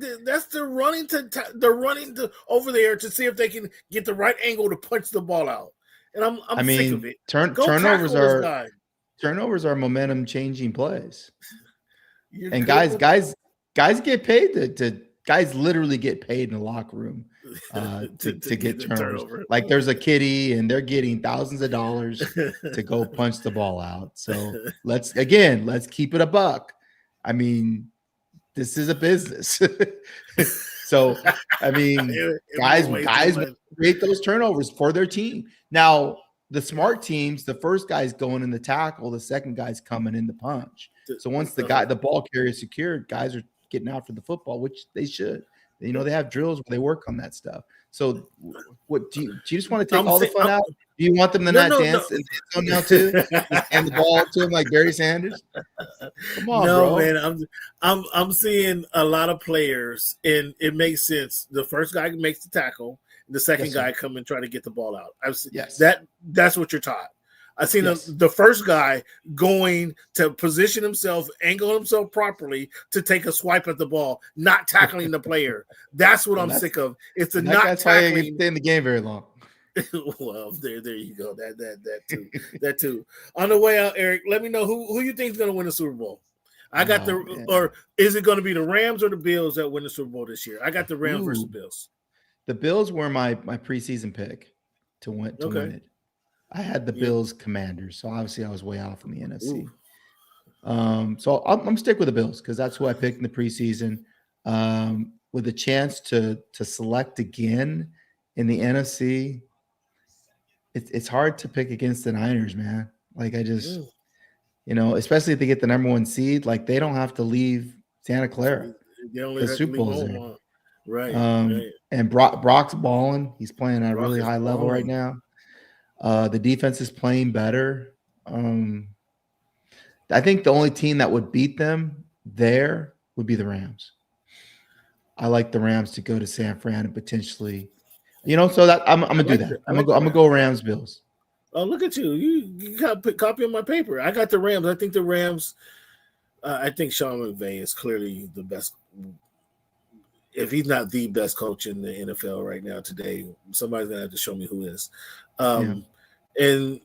they're running to over there to see if they can get the right angle to punch the ball out. And I'm sick of it. Turnovers are momentum changing plays. And guys get paid guys literally get paid in the locker room to get turnovers. Like there's a kitty and they're getting thousands of dollars to go punch the ball out. So let's keep it a buck. I mean, this is a business. So, I mean, guys create those turnovers for their team. Now, the smart teams, the first guy's going in the tackle, the second guy's coming in the punch. So once the ball carrier is secured, guys are getting after the football, which they should. They have drills where they work on that stuff. So, what do you just want to take all the fun out? Do you want them to not dance and dance now too? And the ball to them like Barry Sanders? Come on, bro. Man. I'm seeing a lot of players, and it makes sense. The first guy makes the tackle, the second guy come and try to get the ball out. That's what you're taught. I've seen the first guy going to position himself, angle himself properly to take a swipe at the ball, not tackling the player. That's what I'm sick of. It's the not tackling. Why you stay in the game very long. Well, there you go. That too. On the way out, Eric, let me know who you think is going to win the Super Bowl. I got or is it going to be the Rams or the Bills that win the Super Bowl this year? I got the Rams versus the Bills. The Bills were my preseason pick to win it. I had the Bills Commanders, so obviously I was way off in the NFC. So I'm stick with the Bills because that's who I picked in the preseason. with a chance to select again in the NFC, it's hard to pick against the Niners, man. Like I just, especially if they get the number 1 seed, like they don't have to leave Santa Clara. They only The have Super to leave Bowl's there. home. Right. And Brock's balling. He's playing at a really high level right now. The defense is playing better. I think the only team that would beat them there would be the Rams. I like the Rams to go to San Fran and potentially, so that I'm gonna do that. I'm gonna go Rams Bills. Oh, look at you! You got copying my paper. I got the Rams. I think the Rams. I think Sean McVay is clearly the best. If he's not the best coach in the NFL right now today, somebody's gonna have to show me who is. And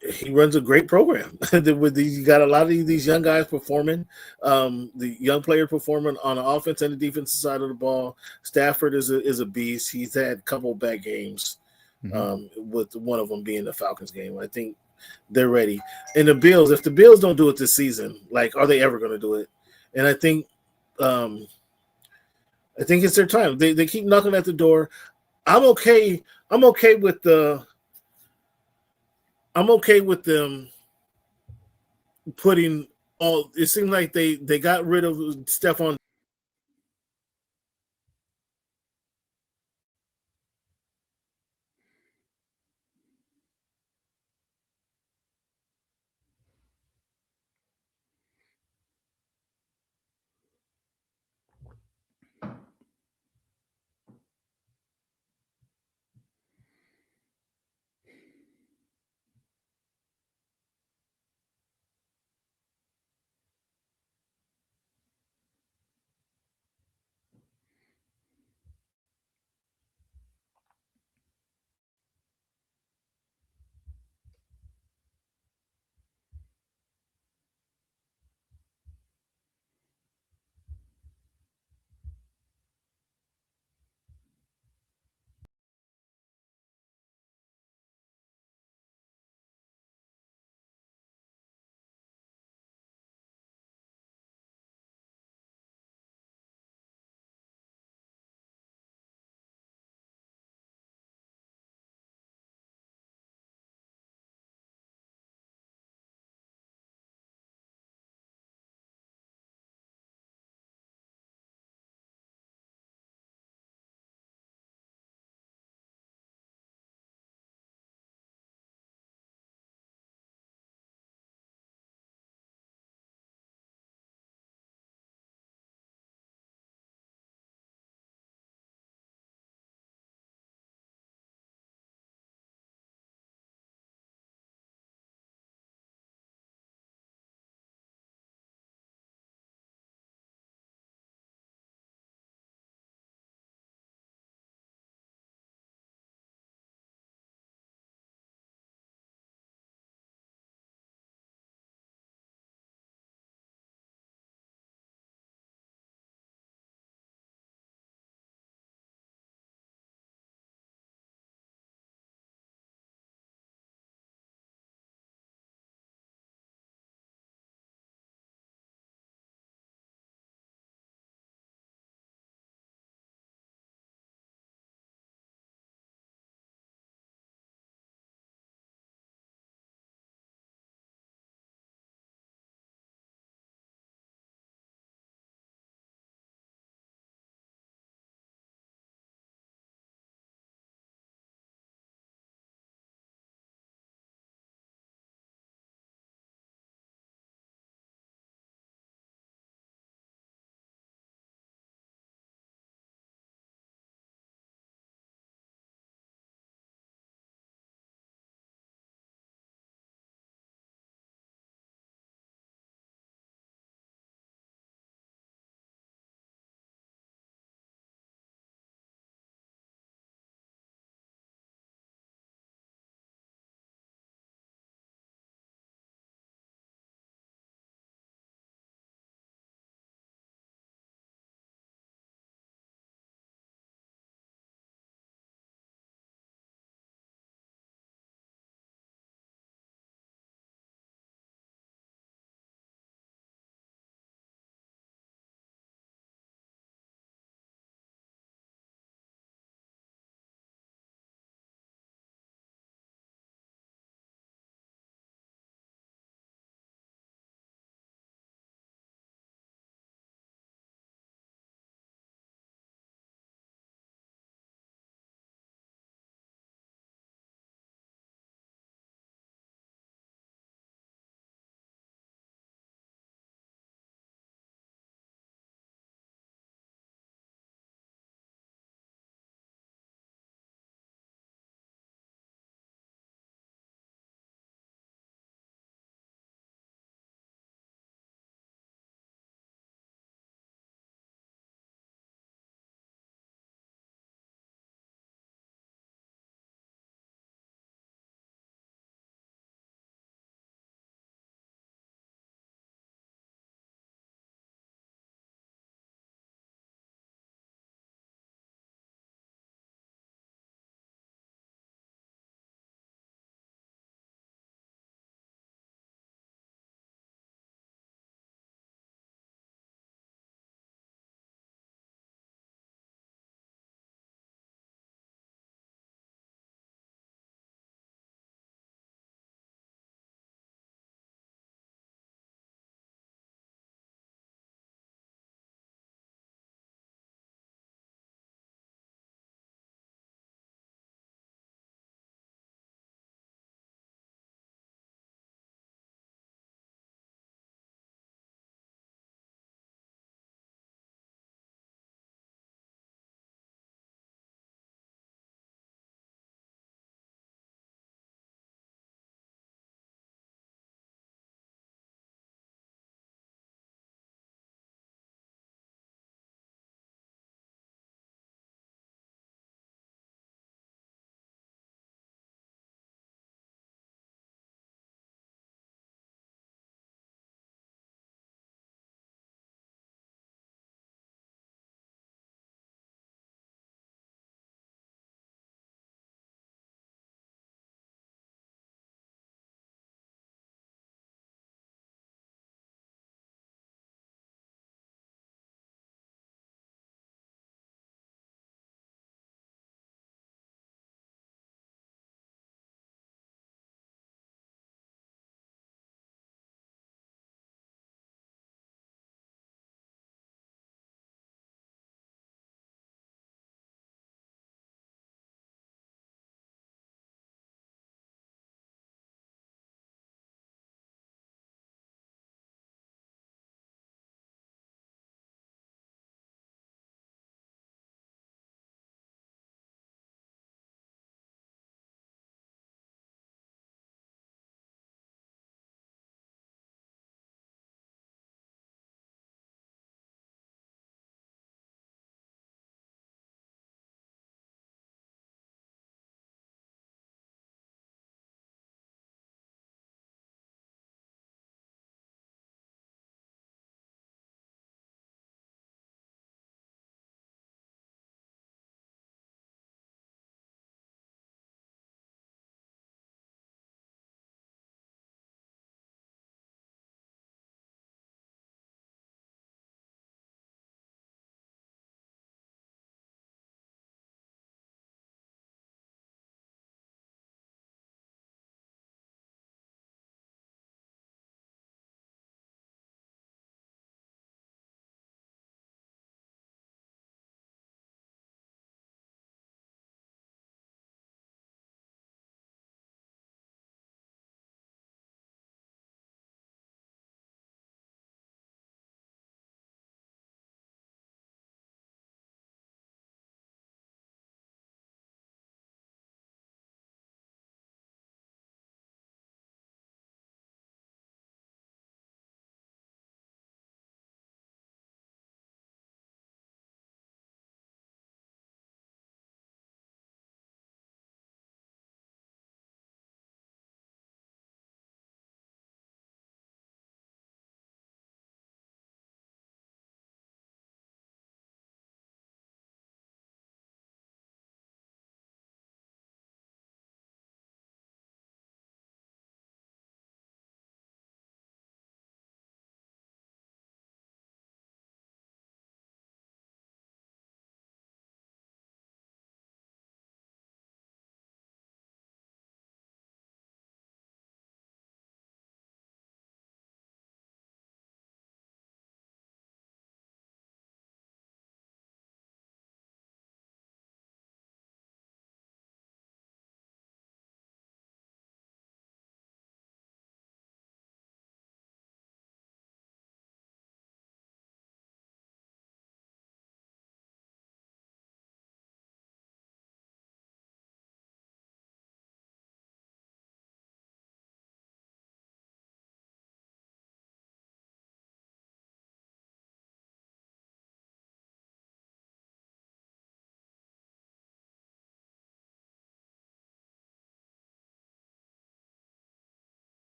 he runs a great program. You got a lot of these young guys performing, the young player performing on the offense and the defensive side of the ball. Stafford is a beast. He's had a couple bad games, with one of them being the Falcons game. I think they're ready. And the Bills, if the Bills don't do it this season, like, are they ever going to do it? And I think it's their time. They keep knocking at the door. I'm okay with them putting all. It seemed like they got rid of Stephon.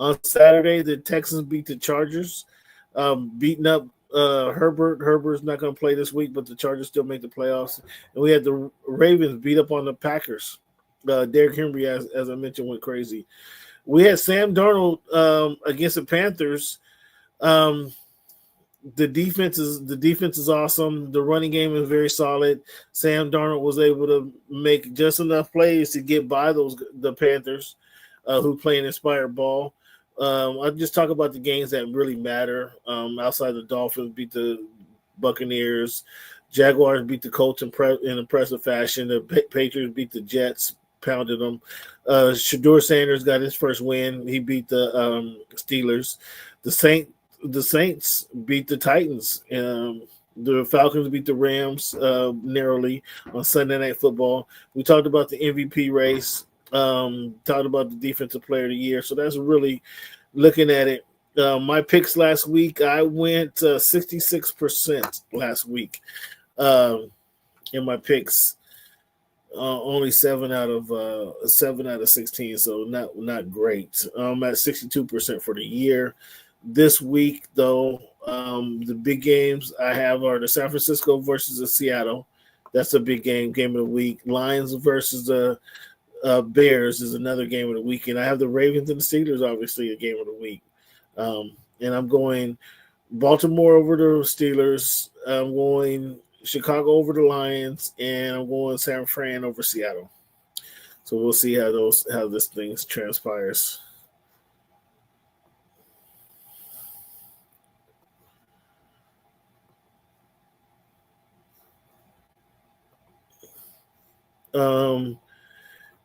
On Saturday, the Texans beat the Chargers, beating up Herbert. Herbert's not going to play this week, but the Chargers still make the playoffs. And we had the Ravens beat up on the Packers. Derrick Henry, as I mentioned, went crazy. We had Sam Darnold against the Panthers. The defense is awesome. The running game is very solid. Sam Darnold was able to make just enough plays to get by the Panthers, who play an inspired ball. I'll just talk about the games that really matter. Outside the Dolphins beat the Buccaneers, Jaguars beat the Colts in impressive fashion. The Patriots beat the Jets, pounded them. Shador Sanders got his first win. He beat the Steelers. The Saints beat the Titans. The Falcons beat the Rams narrowly on Sunday Night Football. We talked about the MVP race. Talked about the Defensive Player of the Year. So that's really looking at it. My picks last week, I went 66% last week in my picks. Only 7 out of 16, so not great. I'm at 62% for the year. This week, though, the big games I have are the San Francisco versus the Seattle. That's a big game of the week. Lions versus the Bears is another game of the week. And I have the Ravens and the Steelers, obviously, a game of the week. And I'm going Baltimore over the Steelers. I'm going Chicago over the Lions, and I'm going San Fran over Seattle. So we'll see how this thing transpires.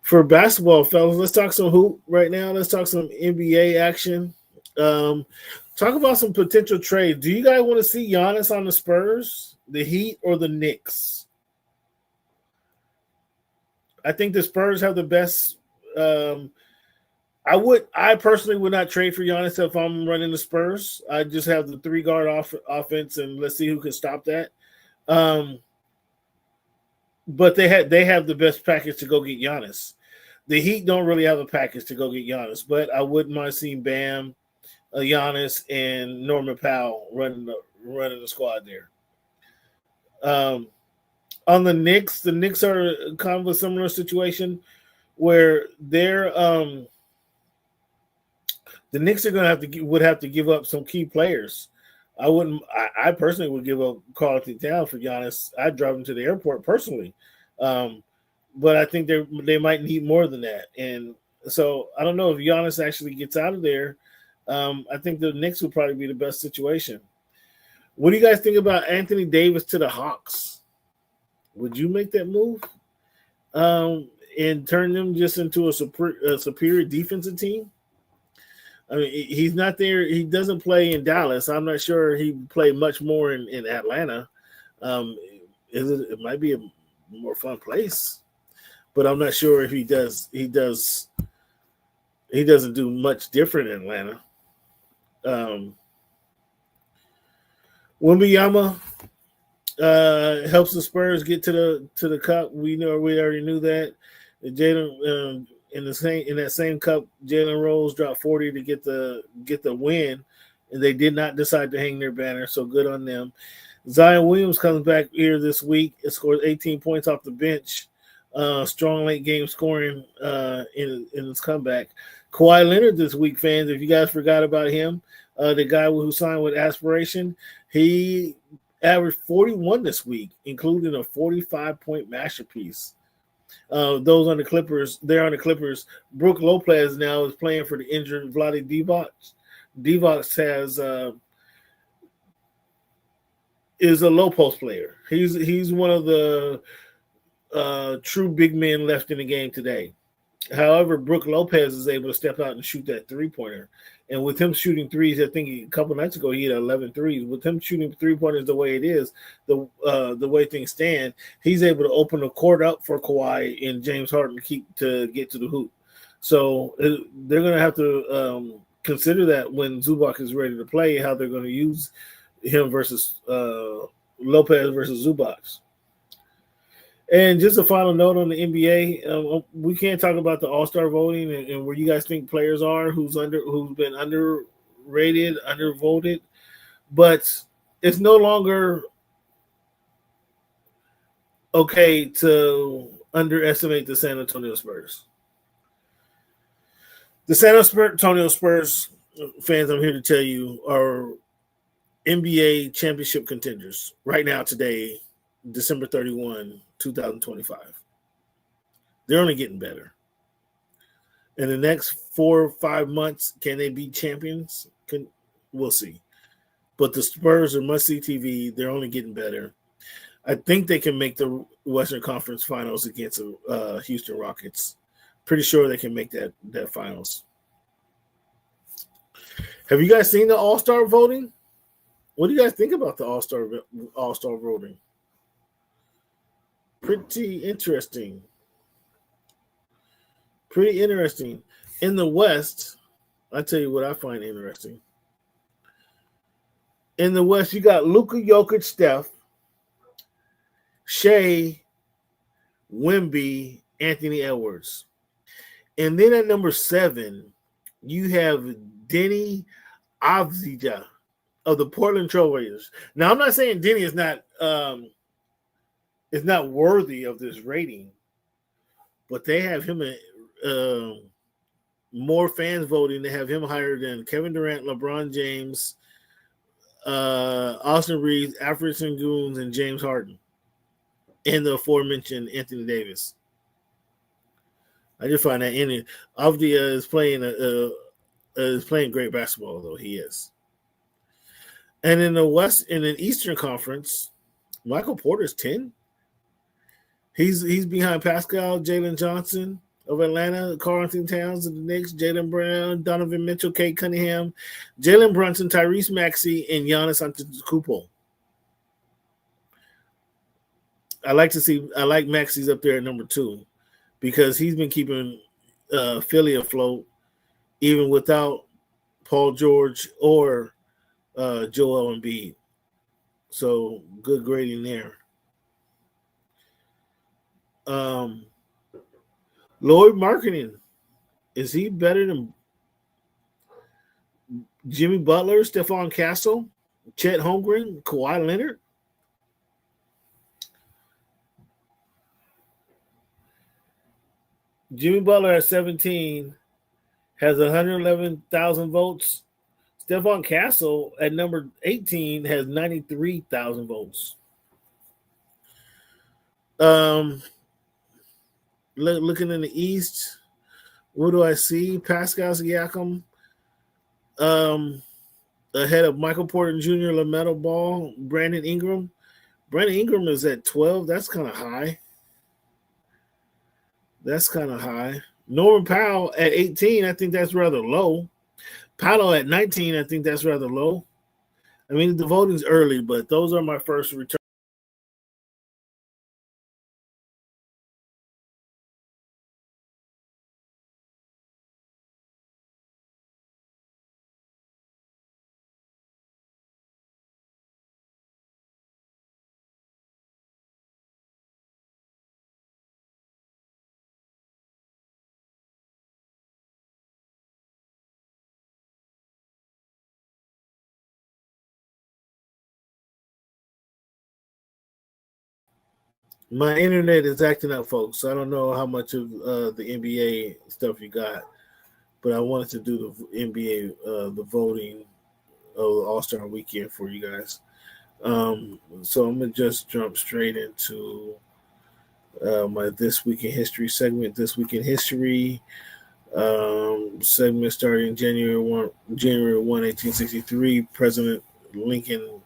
For basketball, fellas, let's talk some hoop right now. Let's talk some NBA action. Talk about some potential trades. Do you guys want to see Giannis on the Spurs, the Heat, or the Knicks? I think the Spurs have the best. I personally would not trade for Giannis if I'm running the Spurs. I just have the 3-guard offense, and let's see who can stop that. But they have the best package to go get Giannis. The Heat don't really have a package to go get Giannis, but I wouldn't mind seeing Bam, Giannis, and Norman Powell running the squad there. On the Knicks are kind of a similar situation where they're the Knicks are would have to give up some key players. I personally would give up Quality Town for Giannis. I'd drive him to the airport personally. But I think they might need more than that. And so I don't know if Giannis actually gets out of there. I think the Knicks would probably be the best situation. What do you guys think about Anthony Davis to the Hawks? Would you make that move and turn them just into a superior defensive team? I mean, he's not there. He doesn't play in Dallas. I'm not sure he played much more in Atlanta. It might be a more fun place, but I'm not sure if he does. He doesn't do much different in Atlanta. Wembanyama helps the Spurs get to the cup. We already knew that. Jalen in that same cup, Jalen Rose dropped 40 to get the win, and they did not decide to hang their banner. So good on them. Zion Williams comes back here this week. It scores 18 points off the bench. Strong late game scoring in his comeback. Kawhi Leonard this week, fans. If you guys forgot about him, the guy who signed with Aspiration, he averaged 41 this week, including a 45-point masterpiece. Those on the Clippers, they're on the Clippers. Brook Lopez now is playing for the injured Vlade Divac. Divac is a low post player. He's one of the true big men left in the game today. However, Brook Lopez is able to step out and shoot that 3-pointer. And with him shooting threes, I think a couple nights ago he had 11 threes. With him shooting 3-pointers the way it is, the way things stand, he's able to open the court up for Kawhi and James Harden to get to the hoop. So they're going to have to consider that when Zubac is ready to play, how they're going to use him versus Lopez versus Zubac. And just a final note on the NBA, we can't talk about the All-Star voting and where you guys think players are, who's been underrated, undervoted, but it's no longer okay to underestimate the San Antonio Spurs. The San Antonio Spurs fans, I'm here to tell you, are NBA championship contenders right now today, December 31, 2025. They're only getting better. In the next 4 or 5 months, can they be champions? We'll see. But the Spurs are must-see TV. They're only getting better. I think they can make the Western Conference Finals against Houston Rockets. Pretty sure they can make that finals. Have you guys seen the All-Star voting? What do you guys think about the All-Star voting? Pretty interesting. Pretty interesting. In the West, I'll tell you what I find interesting. In the West, you got Luka Jokic, Steph, Shea, Wemby, Anthony Edwards. And then at number 7, you have Denny Avdija of the Portland Trailblazers. Now, I'm not saying Denny is not worthy of this rating, but they have him more fans voting. They have him higher than Kevin Durant, LeBron James, Austin Reeves, Alfred Sengun, and James Harden, and the aforementioned Anthony Davis. I just find that in Avdija is playing great basketball, though he is. And in the Eastern Conference, Michael Porter's 10. He's behind Pascal, Jalen Johnson of Atlanta, Karl Anthony Towns of the Knicks, Jaylen Brown, Donovan Mitchell, Kate Cunningham, Jalen Brunson, Tyrese Maxey, and Giannis Antetokounmpo. I like Maxey's up there at number 2 because he's been keeping Philly afloat even without Paul George or Joel Embiid. So good grading there. Lloyd Marketing, is he better than Jimmy Butler, Stephon Castle, Chet Holmgren, Kawhi Leonard? Jimmy Butler at 17 has 111,000 votes. Stephon Castle at number 18 has 93,000 votes. Looking in the East, what do I see? Pascal Siakam ahead of Michael Porter Jr., LaMelo Ball, Brandon Ingram. Brandon Ingram is at 12. That's kind of high. Norman Powell at 18, I think that's rather low. Paolo at 19, I think that's rather low. I mean, the voting's early, but those are my first return. My internet is acting up, folks. I don't know how much of the NBA stuff you got, but I wanted to do the NBA, the voting of All-Star Weekend for you guys. So I'm going to just jump straight into my This Week in History segment. This Week in History segment starting January 1, 1863. President Lincoln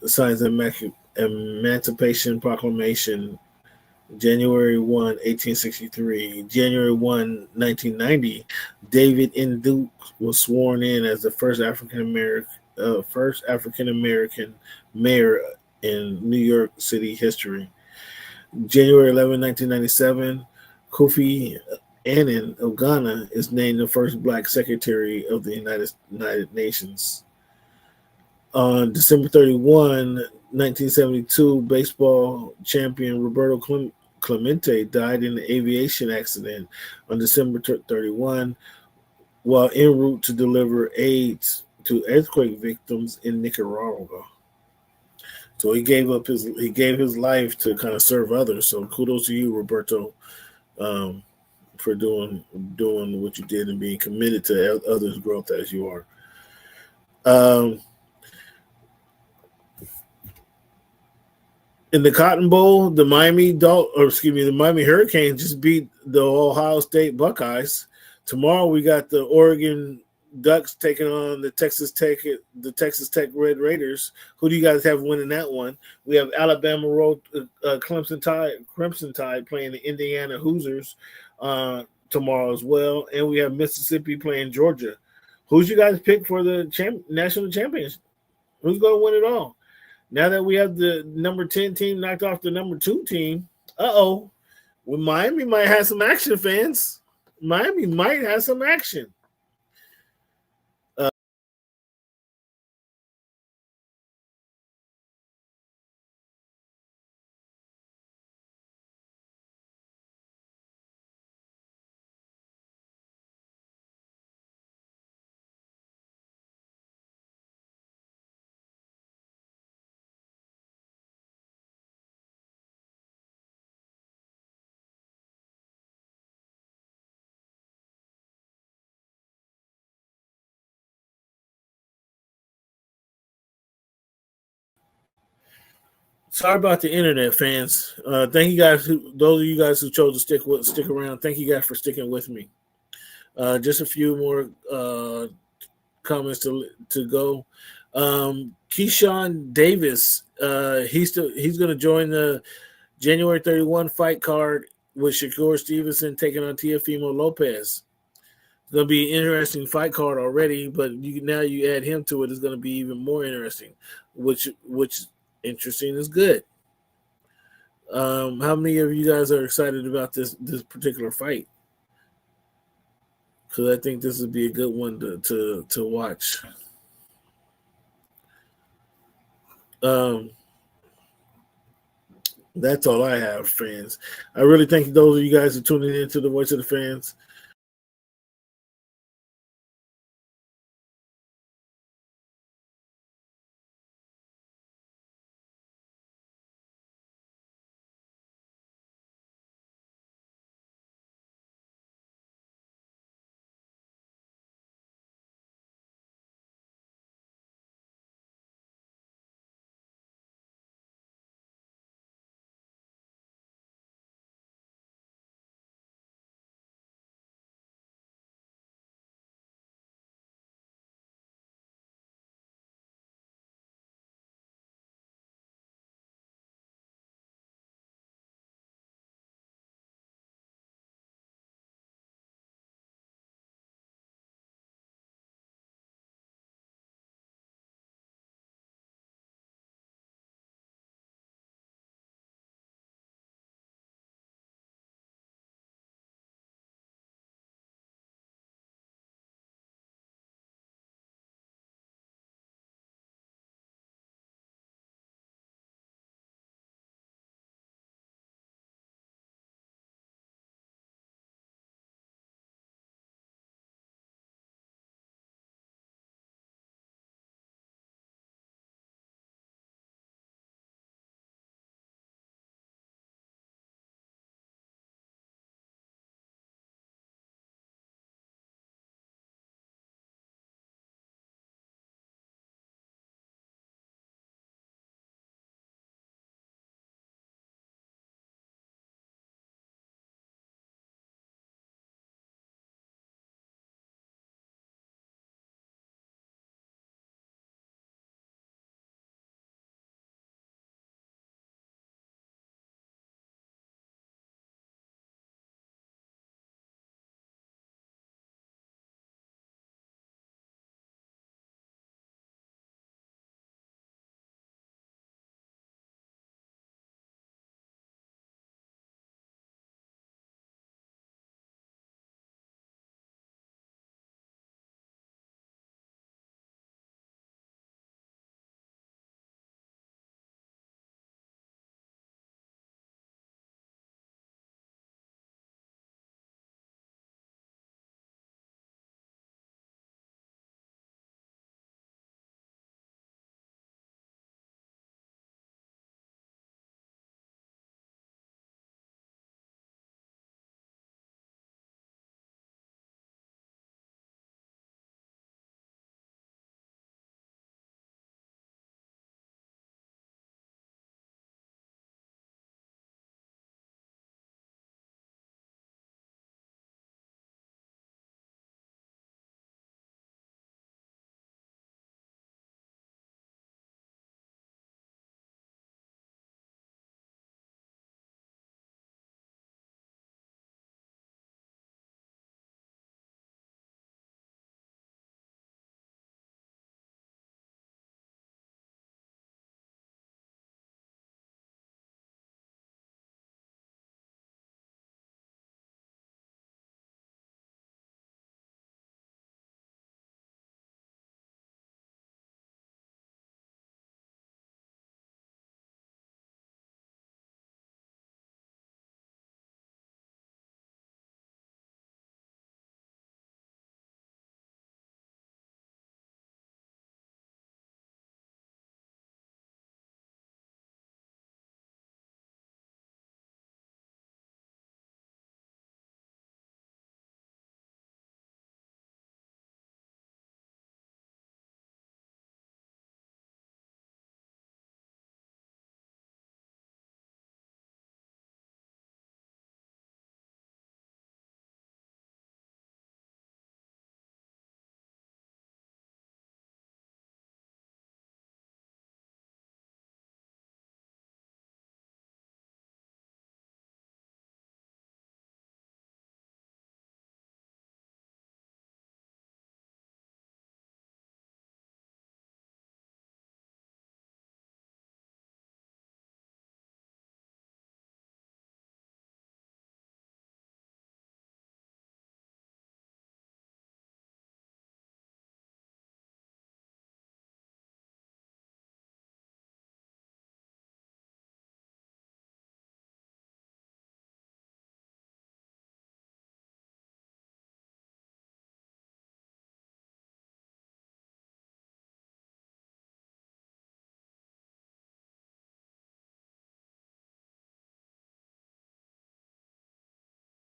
signs the Emancipation Proclamation. January 1, 1863. January 1, 1990, David N. Duke was sworn in as the first African American mayor in New York City history. January 11, 1997, Kofi Annan of Ghana is named the first Black Secretary of the United Nations. On December 31, 1972 baseball champion Roberto Clemente died in an aviation accident on December 31 while en route to deliver aid to earthquake victims in Nicaragua. So he gave his life to kind of serve others. So kudos to you, Roberto, for doing what you did and being committed to others' growth as you are. In the Cotton Bowl, the Miami Hurricanes just beat the Ohio State Buckeyes. Tomorrow we got the Oregon Ducks taking on the Texas Tech Red Raiders. Who do you guys have winning that one? We have Alabama Crimson Tide playing the Indiana Hoosiers tomorrow as well, and we have Mississippi playing Georgia. Who's you guys pick for the national championship? Who's going to win it all? Now that we have the number 10 team knocked off the number 2 team, well, Miami might have some action, fans. Miami might have some action. Sorry about the internet, fans. Thank you guys. Those of you guys who chose to stick around. Thank you guys for sticking with me. Just a few more comments to go. Keyshawn Davis. He's going to join the January 31 fight card with Shakur Stevenson taking on Teofimo Lopez. It's going to be an interesting fight card already, but now you add him to it, it's going to be even more interesting. Which interesting is good. How many of you guys are excited about this particular fight? Because I think this would be a good one to watch. That's all I have, fans. I really thank those of you guys who tuning in to the Voice of the Fans.